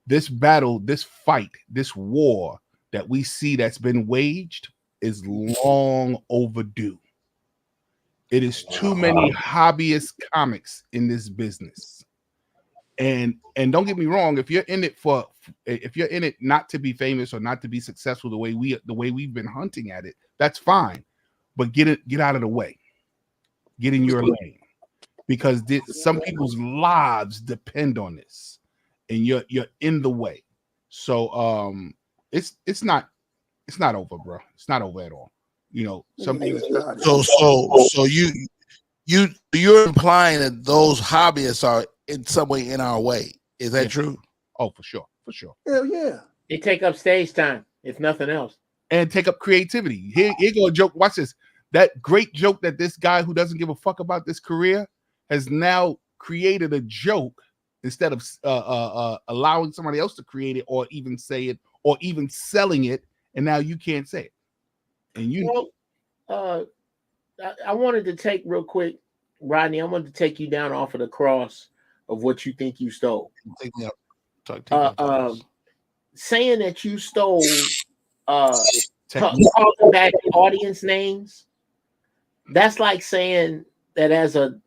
This battle, this fight, this war that we see that's been waged is long overdue. It is too many hobbyist comics in this business. And don't get me wrong, if you're in it not to be famous or not to be successful the way we've been hunting at it, that's fine. But get out of the way. Get in your lane. Because some people's lives depend on this. And you're in the way. So it's not over, bro. It's not over at all. Some people. So you're implying that those hobbyists are in some way in our way. Is that true? Oh, for sure. Hell yeah. They take up stage time, if nothing else. And take up creativity. Here go a joke. Watch this. That great joke that this guy who doesn't give a fuck about this career has now created a joke instead of allowing somebody else to create it or even say it or even selling it, and now you can't say it. And I wanted to take real quick, Rodney. I wanted to take you down off of the cross of what you think you stole. Take me up. Saying that you stole calling back audience names. That's like saying that as a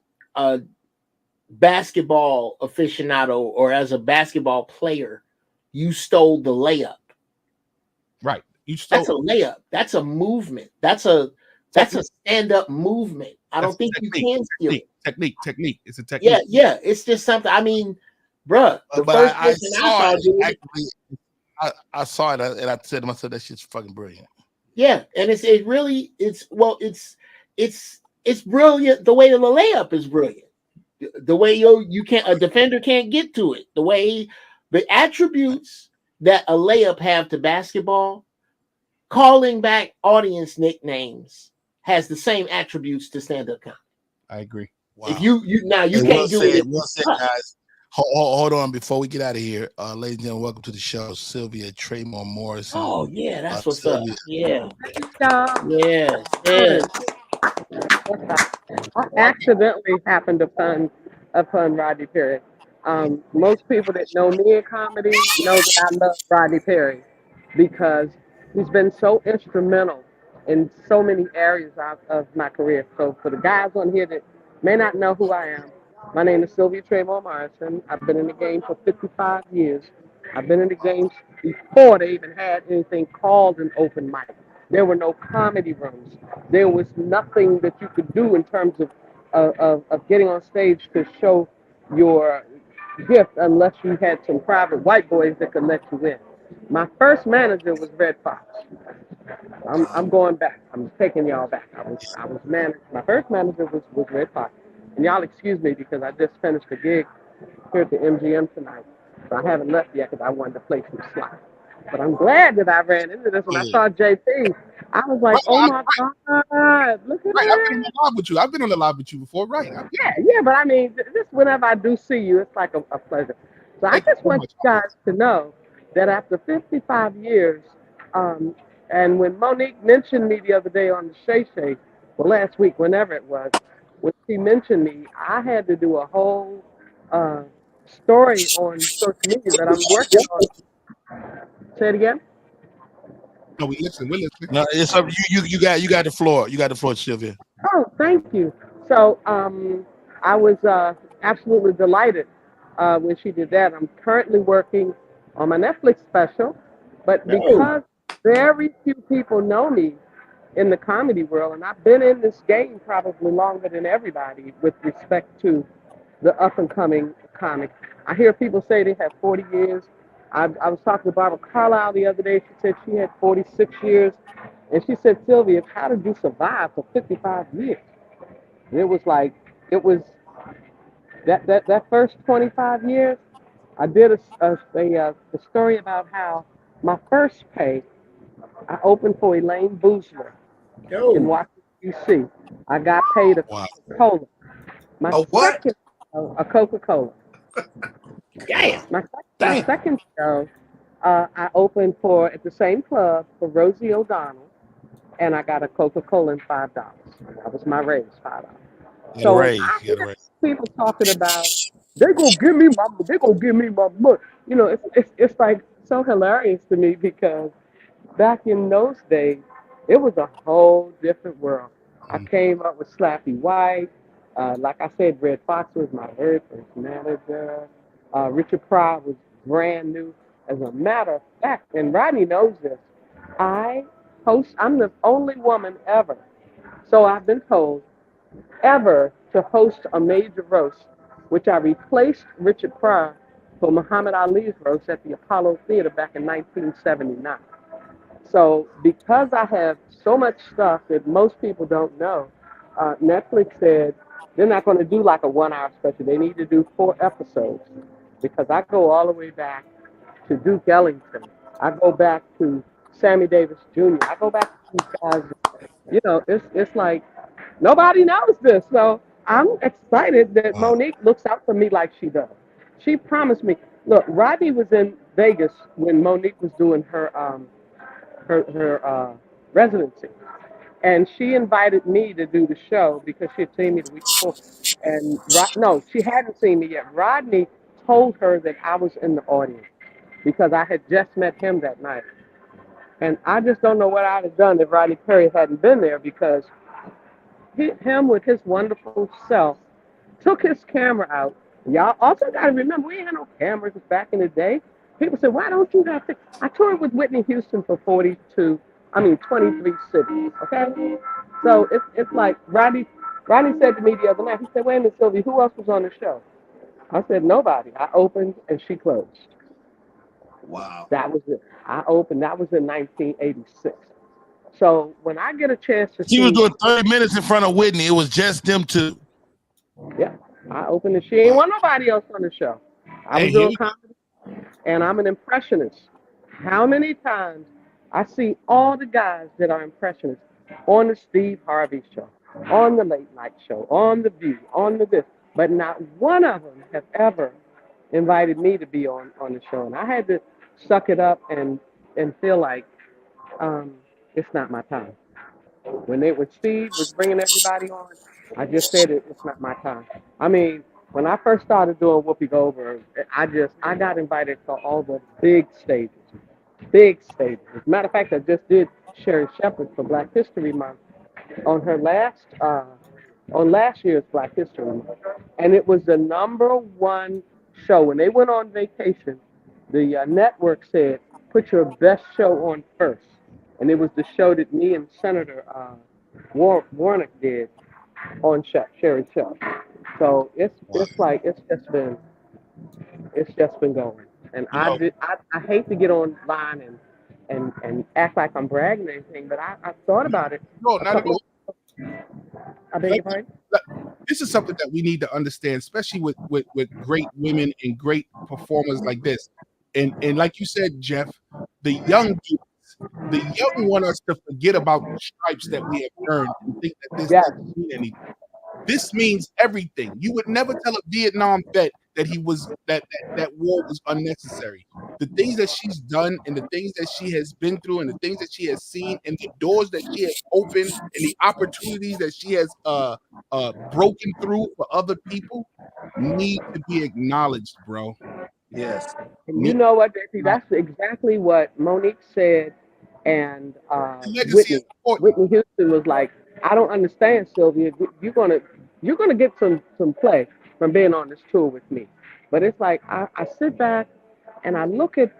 basketball aficionado or as a basketball player, you stole the layup. Right. That's a layup. That's a movement. That's a stand-up movement. I don't think you can steal it. Technique. It's a technique. Yeah. It's just something. I mean, bruh. I saw it and I said to myself, that shit's fucking brilliant. Yeah, and it's brilliant. The way the layup is brilliant. The way a defender can't get to it. The way the attributes that a layup have to basketball, calling back audience nicknames has the same attributes to stand-up comedy. I agree. Wow. If you can't do it. Guys, hold on before we get out of here, ladies and gentlemen. Welcome to the show, Sylvia Traymore Morrison. Oh yeah, that's what's Sylvia. Up. Yeah. I accidentally happened upon Rodney Perry. Most people that know me in comedy know that I love Rodney Perry because he's been so instrumental in so many areas of my career. So for the guys on here that may not know who I am, my name is Sylvia Traymore Morrison. I've been in the game for 55 years. I've been in the game before they even had anything called an open mic. There were no comedy rooms. There was nothing that you could do in terms of getting on stage to show your gift unless you had some private white boys that could let you in. My first manager was Red Fox. I'm going back. I'm taking y'all back. I was managed. My first manager was Red Fox. And y'all excuse me because I just finished a gig here at the MGM tonight. So I haven't left yet because I wanted to play some slot. But I'm glad that I ran into this when I saw JP. I was like, oh my God, look at that. I've been on the live with you before, right? Yeah, but I mean, this whenever I do see you, it's like a pleasure. So I just want you guys to know that after 55 years, and when Monique mentioned me the other day on the Shay Shay, well, last week, whenever it was, when she mentioned me, I had to do a whole story on social media that I'm working on. Say it again. No, we're listening. No, it's up. You got the floor. You got the floor, Sylvia. Oh, thank you. So I was absolutely delighted when she did that. I'm currently working on my Netflix special, but because very few people know me in the comedy world, and I've been in this game probably longer than everybody with respect to the up-and-coming comic. I hear people say they have 40 years. I was talking to Barbara Carlisle the other day. She said she had 46 years. And she said, Sylvia, how did you survive for 55 years? And it was that first 25 years, I did a story about how my first pay, I opened for Elaine Boozler in Washington, D.C. I got paid a Coca-Cola. My second, a Coca-Cola. Damn. My Damn. second show, I opened for at the same club for Rosie O'Donnell, and I got a Coca-Cola and $5. That was my raise, $5. You got a So raise. I You got a hear raise. people talking about they gonna give me my money. You know, it's like so hilarious to me because back in those days, it was a whole different world. I came up with Slappy White. Like I said, Red Fox was my very first manager. Richard Pryor was brand new. As a matter of fact, and Rodney knows this, I'm the only woman ever, so I've been told, ever to host a major roast, which I replaced Richard Pryor for Muhammad Ali's roast at the Apollo Theater back in 1979. So because I have so much stuff that most people don't know, Netflix said they're not going to do like a 1 hour special. They need to do 4 episodes because I go all the way back to Duke Ellington. I go back to Sammy Davis Jr. I go back to these guys. You know, it's like nobody knows this. So I'm excited that Wow. Monique looks out for me like she does. She promised me. Look, Rodney was in Vegas when Monique was doing her residency, and she invited me to do the show because she had seen me the week before. And no, she hadn't seen me yet. Rodney told her that I was in the audience because I had just met him that night. And I just don't know what I'd have done if Rodney Perry hadn't been there because him with his wonderful self took his camera out. Y'all also got to remember, we ain't had no cameras back in the day. People said, why don't you have to? I toured with Whitney Houston for 23 cities, okay? So it's like Rodney said to me the other night, he said, wait a minute, Sylvia, who else was on the show? I said, nobody. I opened and she closed. Wow. That was it. I opened, that was in 1986. So when I get a chance to She was see, doing 30 minutes in front of Whitney. It was just them two. yeah, I opened and she ain't want nobody else on the show. I was doing comedy and I'm an impressionist. How many times I see all the guys that are impressionists on the Steve Harvey show, on the Late Night Show, on the View, on the this, but not one of them have ever invited me to be on the show, and I had to suck it up and feel like it's not my time. When Steve was bringing everybody on, I just said it's not my time. I mean, when I first started doing Whoopi Goldberg, I got invited to all the big stages. Big stages. As a matter of fact, I just did Sherry Shepherd for Black History Month on her on last year's Black History Month, and it was the #1 show. When they went on vacation, the network said, "Put your best show on first," and it was the show that me and Senator Warnock did on Sherry Shepherd. So it's just been going, and I hate to get online and act like I'm bragging or anything, but I thought about it. No, not at all. I beg your pardon? This is something that we need to understand, especially with great women and great performers like this. And like you said, Jeff, the young want us to forget about the stripes that we have earned and think that this doesn't mean anything. This means everything. You would never tell a Vietnam vet that that war was unnecessary. The things that she's done and the things that she has been through and the things that she has seen and the doors that she has opened and the opportunities that she has broken through for other people need to be acknowledged, bro. Yes. And you know what, JP? That's exactly what Monique said, and Whitney Houston was like, "I don't understand, Sylvia. You're gonna get some play from being on this tour with me." But it's like I sit back and I look at,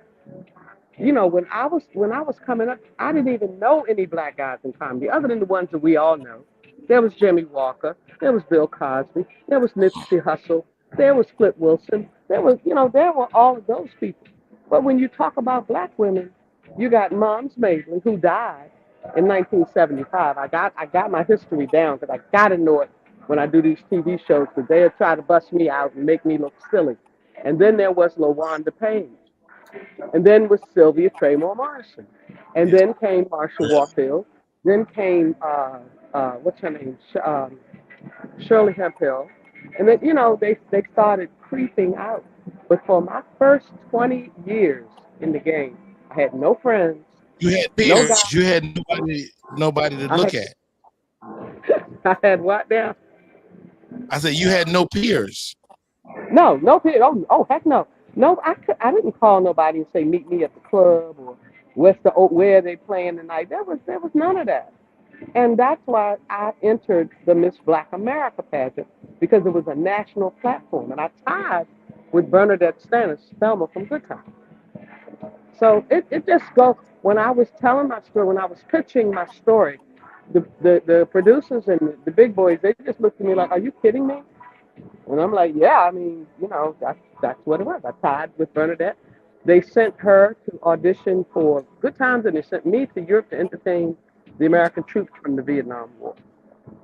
when I was coming up, I didn't even know any black guys in comedy other than the ones that we all know. There was Jimmy Walker, there was Bill Cosby, there was Nipsey Hussle, there was Flip Wilson, there were all of those people. But when you talk about black women, you got Moms Mabley, who died in 1975. I got my history down because I gotta know it when I do these TV shows, because they'll try to bust me out and make me look silly. And then there was LaWanda Page. And then was Sylvia Traymore Morrison. And then came Marsha Warfield. Then came, what's her name? Shirley Hemphill. And then, they started creeping out. But for my first 20 years in the game, I had no friends, You had no peers. guys. You had nobody to I look had, at. I had what now? I said you had no peers. No, no peers. Oh, heck no. No, I didn't call nobody and say meet me at the club or where are they playing tonight. There was none of that. And that's why I entered the Miss Black America pageant, because it was a national platform. And I tied with Bernadette Spelman from Good Time. So it just goes, when I was telling my story, when I was pitching my story, the producers and the big boys, they just looked at me like, are you kidding me? And I'm like, yeah, I mean, that's what it was. I tied with Bernadette. They sent her to audition for Good Times, and they sent me to Europe to entertain the American troops from the Vietnam War.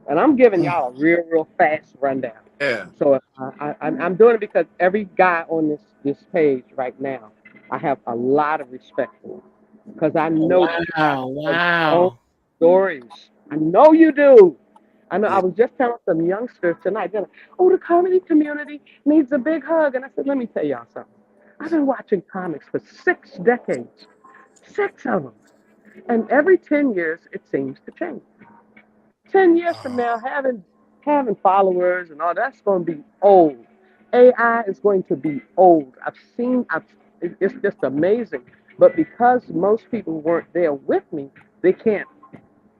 And I'm giving y'all a real fast rundown. Yeah. So I'm doing it because every guy on this page right now, I have a lot of respect for, because I know Wow. stories. I know you do. I know. Yeah. I was just telling some youngsters tonight. They're like, "Oh, the comedy community needs a big hug," and I said, "Let me tell y'all something. I've been watching comics for 6 decades, 6 of them, and every 10 years it seems to change. 10 years from now, having followers and all that's going to be old. AI is going to be old. It's just amazing. But because most people weren't there with me, they can't,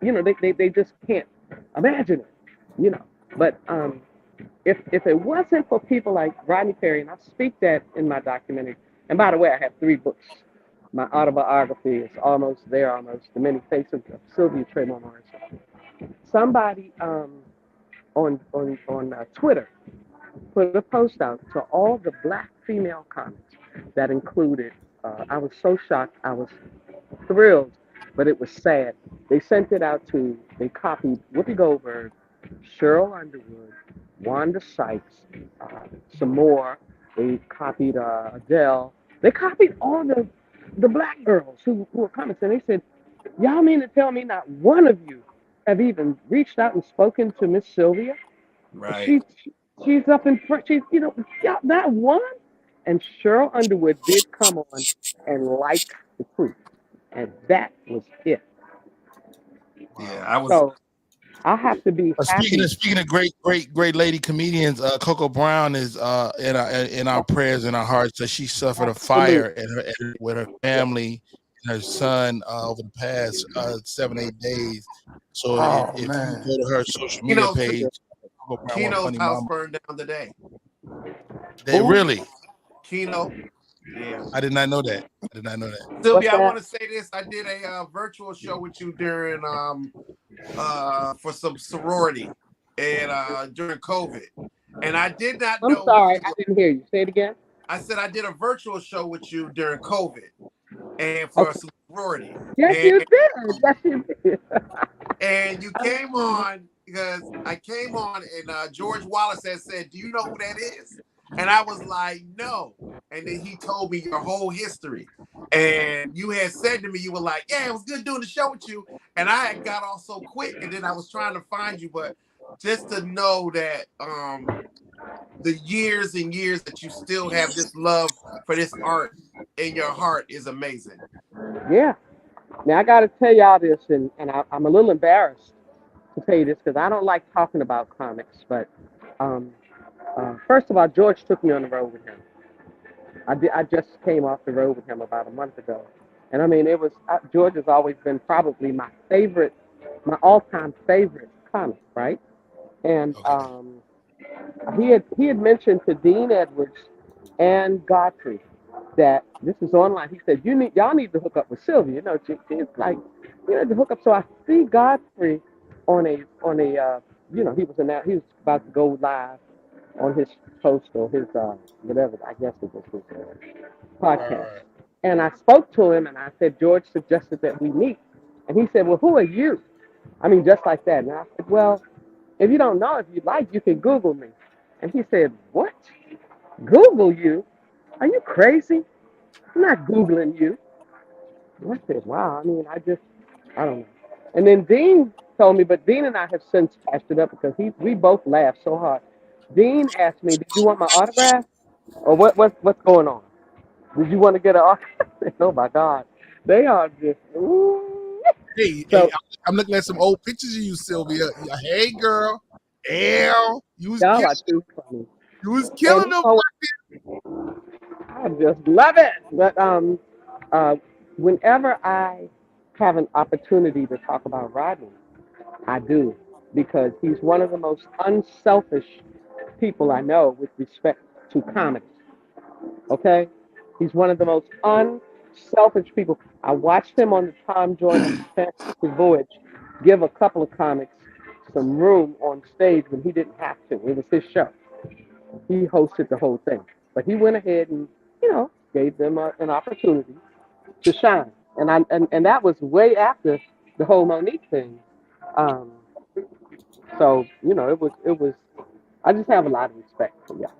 they just can't imagine it, you know. But if it wasn't for people like Rodney Perry, and I speak that in my documentary, and by the way, I have 3 books. My autobiography is almost The Many Faces of Sylvia Tremont Morrison. Somebody on Twitter put a post out to all the black female comics that included, I was so shocked, I was thrilled, but it was sad. They sent it out they copied Whoopi Goldberg, Cheryl Underwood, Wanda Sykes, some more. They copied Adele. They copied all the black girls who were comics, and they said, y'all mean to tell me not one of you have even reached out and spoken to Miss Sylvia? Right. She's up in front. Yeah, not one. And Cheryl Underwood did come on and like the truth, and that was it. Yeah, I was. So I have to be happy. Speaking of great lady comedians, Coco Brown is in our prayers and our hearts, that she suffered a fire with her family and her son over the past 7-8 days. So if you go to her social media page, Keno's house burned down today. They really? Keno. Yeah. I did not know that. Sylvia, I want to say this. I did a virtual show with you during for some sorority and during COVID. And I did not know. I'm sorry, I didn't hear you. Say it again. I said I did a virtual show with you during COVID and for a sorority. Yes, you did. Yes, you did. And you came on because I came on and George Wallace had said, "Do you know who that is?" And I was like, "No." And then he told me your whole history. And you had said to me, you were like, "Yeah, it was good doing the show with you." And I had got off so quick, and then I was trying to find you. But just to know that the years and years that you still have this love for this art in your heart is amazing. Yeah. Now I got to tell y'all this, and I'm a little embarrassed to tell you this because I don't like talking about comics. But first of all, George took me on the road with him. I just came off the road with him about a month ago, and I mean, George has always been probably my all-time favorite comic, right? And he had mentioned to Dean Edwards and Godfrey that this is online. He said, y'all need to hook up with Sylvia. She's like, you need to hook up. So I see Godfrey on a he was about to go live on his post or his whatever, I guess it was his podcast. And I spoke to him and I said, George suggested that we meet. And he said, well, who are you? I mean, just like that. And I said, well, if you don't know, if you like, you can Google me. And he said, what? Google you? Are you crazy? I'm not Googling you. And I said, wow, I mean, I don't know. And then Dean told me, but Dean and I have since patched it up because we both laughed so hard. Dean asked me, did you want my autograph? Or what's going on? Did you want to get an Oh my God, they are just. Ooh. Hey, So I'm looking at some old pictures of you, Sylvia. Hey, girl. L, you was y'all killing, are too funny. you was And killing you them. know, I just love it. But uh, whenever I have an opportunity to talk about Rodney, I do, because he's one of the most unselfish people I know with respect to comedy. Okay, he's one of the most unselfish people. I watched him on the Tom Jordan Fantastic Voyage give a couple of comics some room on stage when he didn't have to. It was his show. He hosted the whole thing, but he went ahead and gave them an opportunity to shine. And that was way after the whole Monique thing. Um, so it was. I just have a lot of respect for y'all.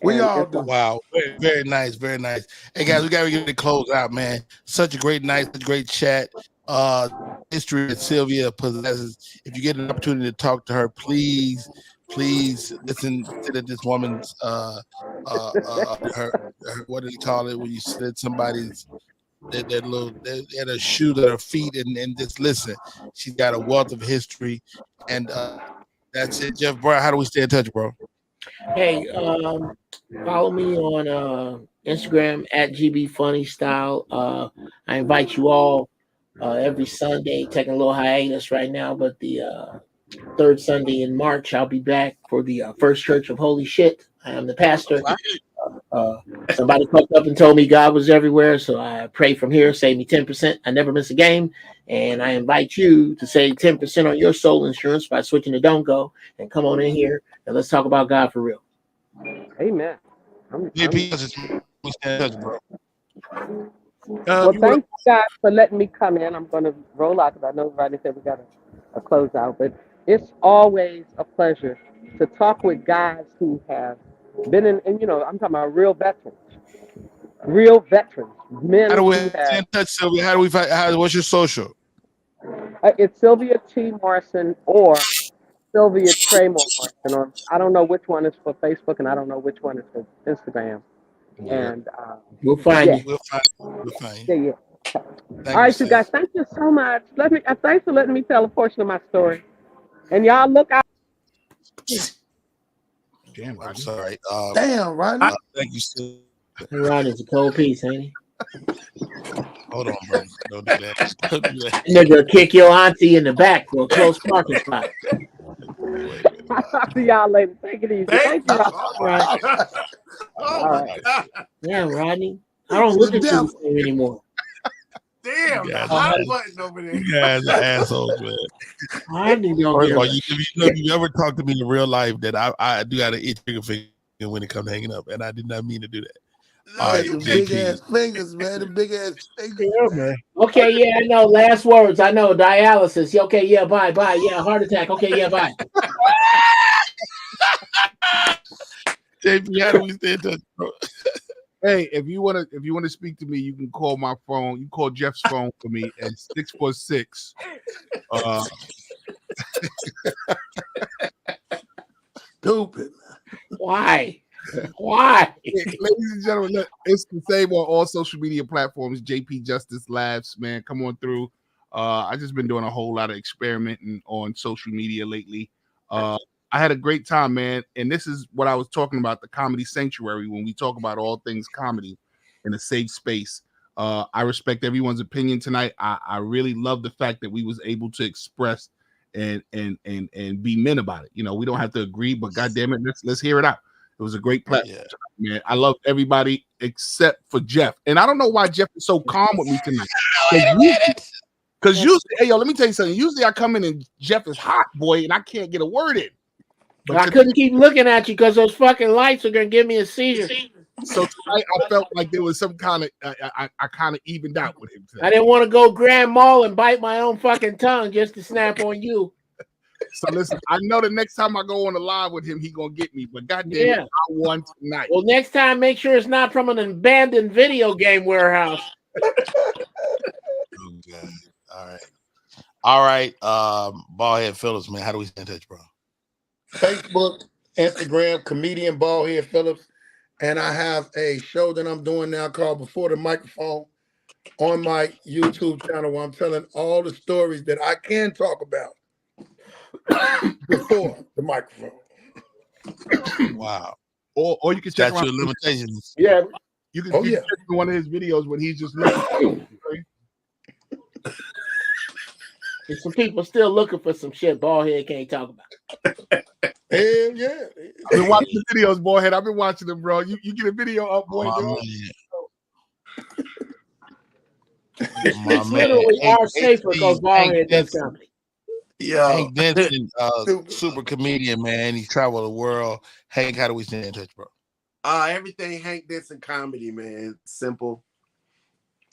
We And all it's do. like, Wow, very, very nice, very nice. Hey guys, we gotta get to close out, man. Such a great night, such a great chat. History that Sylvia possesses. If you get an opportunity to talk to her, please listen to this woman's her what do you call it when you slit somebody's that little at a shoe at her feet and just listen. She's got a wealth of history, and that's it. Jeff Brown, how do we stay in touch, bro? Hey, follow me on Instagram at GB Funny Style. I invite you all every Sunday. Taking a little hiatus right now, but the third Sunday in March, I'll be back for the First Church of Holy Shit. I am the pastor. Somebody fucked up and told me God was everywhere, so I pray from here, save me 10%. I never miss a game, and I invite you to save 10% on your soul insurance by switching to Don't Go and come on in here and let's talk about God for real. amen. Well, thank you guys for letting me come in. I'm going to roll out because I know Rodney said we got a close out, but it's always a pleasure to talk with guys who have been in, and I'm talking about real veterans, men How do we who stay have. in touch, Sylvia? How do we find? What's your social? It's Sylvia T. Morrison or Sylvia Trey Morrison, or I don't know which one is for Facebook and I don't know which one is for Instagram. Yeah. And we'll find you. We'll find you. Yeah. All right, you guys. Thank you so much. Thanks for letting me tell a portion of my story. And y'all look out. Damn, I'm sorry. Damn, Rodney. Thank you, Sylvia. Rodney's a cold piece, ain't he? Hold on, bro. Don't do that. Don't do that. Nigga, kick your auntie in the back for a close parking spot. I'll see y'all later. Take it easy. Thank you, Rodney. All right. Yeah, Rodney. I don't look at you the same anymore. Damn, the hot button over there. You guys are assholes, man. Rodney don't First get of all, it. if you ever talk to me in real life, that I do got an itch trigger finger when it comes to hanging up, and I did not mean to do that. All right, the big ass fingers, man. The big ass fingers. Yeah, man. Okay, yeah, I know. Last words. I know. Dialysis. Okay, yeah, bye. Yeah, heart attack. Okay, yeah, bye. JP, how do we stay in touch, bro? Hey, if you wanna speak to me, you can call my phone. You call Jeff's phone for me at 646. Stupid. Why? Why? Ladies and gentlemen, look, it's the same on all social media platforms. JP Justice Labs, man, come on through. I just been doing a whole lot of experimenting on social media lately. I had a great time, man. And this is what I was talking about, the comedy sanctuary, when we talk about all things comedy in a safe space. I respect everyone's opinion tonight. I really love the fact that we was able to express and be men about it. We don't have to agree, but goddamn it, let's hear it out. It was a great platform tonight, man. I love everybody except for Jeff. And I don't know why Jeff is so calm with me tonight. Because usually, hey, yo, let me tell you something. Usually I come in and Jeff is hot, boy, and I can't get a word in. But I couldn't keep looking at you because those fucking lights are going to give me a seizure. So tonight I felt like there was some kind of, I kind of evened out with him today. I didn't want to go Grand Mall and bite my own fucking tongue just to snap on you. So listen, I know the next time I go on the live with him, he gonna get me. But goddamn it, I won tonight. Well, next time, make sure it's not from an abandoned video game warehouse. Oh, God. All right. Ballhead Phillips, man. How do we stay in touch, bro? Facebook, Instagram, comedian Ballhead Phillips. and I have a show that I'm doing now called Before the Microphone on my YouTube channel where I'm telling all the stories that I can talk about before the microphone. Wow. Or you can check Statute of limitations. Yeah. You can, Oh, you yeah. can check one of his videos when he's just looking. There's some people still looking for some shit Baldhead can't talk about. Hell yeah. I've been watching the videos, Baldhead. I've been watching them, bro. You get a video up, boy. Oh, It's literally our safer because Baldhead does comedy. Yeah. Hank Denson, super comedian, man. He traveled the world. Hank, how do we stay in touch, bro? Everything Hank Denson comedy, man. Simple.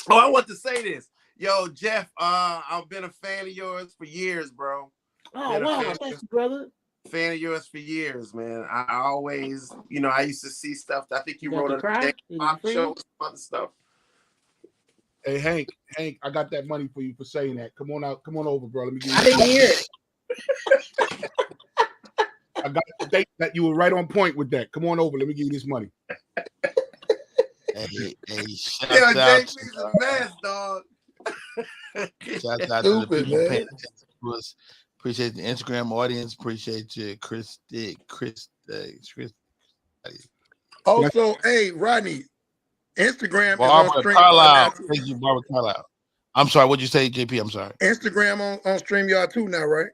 Oh, I want to say this. Yo, Jeff, I've been a fan of yours for years, bro. Oh, wow. Thank you, brother. Fan of yours for years, man. I always, I used to see stuff. I think you wrote a show, other stuff. Hey, Hank, I got that money for you for saying that. Come on out. Come on over, bro. Let me give you I didn't hear it. I got the date that you were right on point with that. Come on over. Let me give you this money. Hey, shout Yo, out JP's to, the best, dog. shout out to the people paying attention to us. Appreciate the Instagram audience. Appreciate you, Chris. Also, hey, Rodney, Instagram Barbara is on stream. Carlisle. Thank you, Barbara Carlisle. I'm sorry. What'd you say, JP? I'm sorry. Instagram on StreamYard too now, right?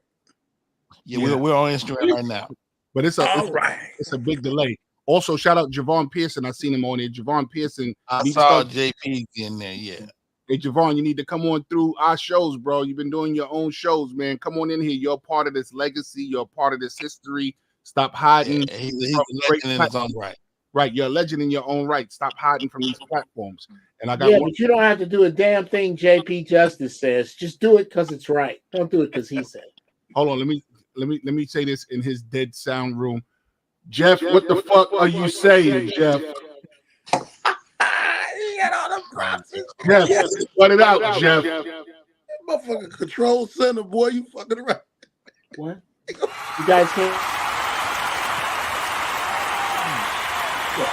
Yeah, we're on Instagram right now. But it's a big delay. Also, shout out Javon Pearson. I seen him on there. Javon Pearson. I saw JP in there. Yeah. Hey, Javon, you need to come on through our shows, bro. You've been doing your own shows, man. Come on in here. You're part of this legacy. You're part of this history. Stop hiding. Yeah, he's a legend in his own right. Right, you're a legend in your own right. Stop hiding from these platforms. And I got but you don't have to do a damn thing JP Justice says. Just do it because it's right. Don't do it because he said. Hold on, let me say this in his dead sound room. Jeff, what the fuck are you saying, Jeff? He got all the props. Jeff, let it out, Jeff. Motherfucking control center, boy. You fucking around. What? You guys can't. Oh,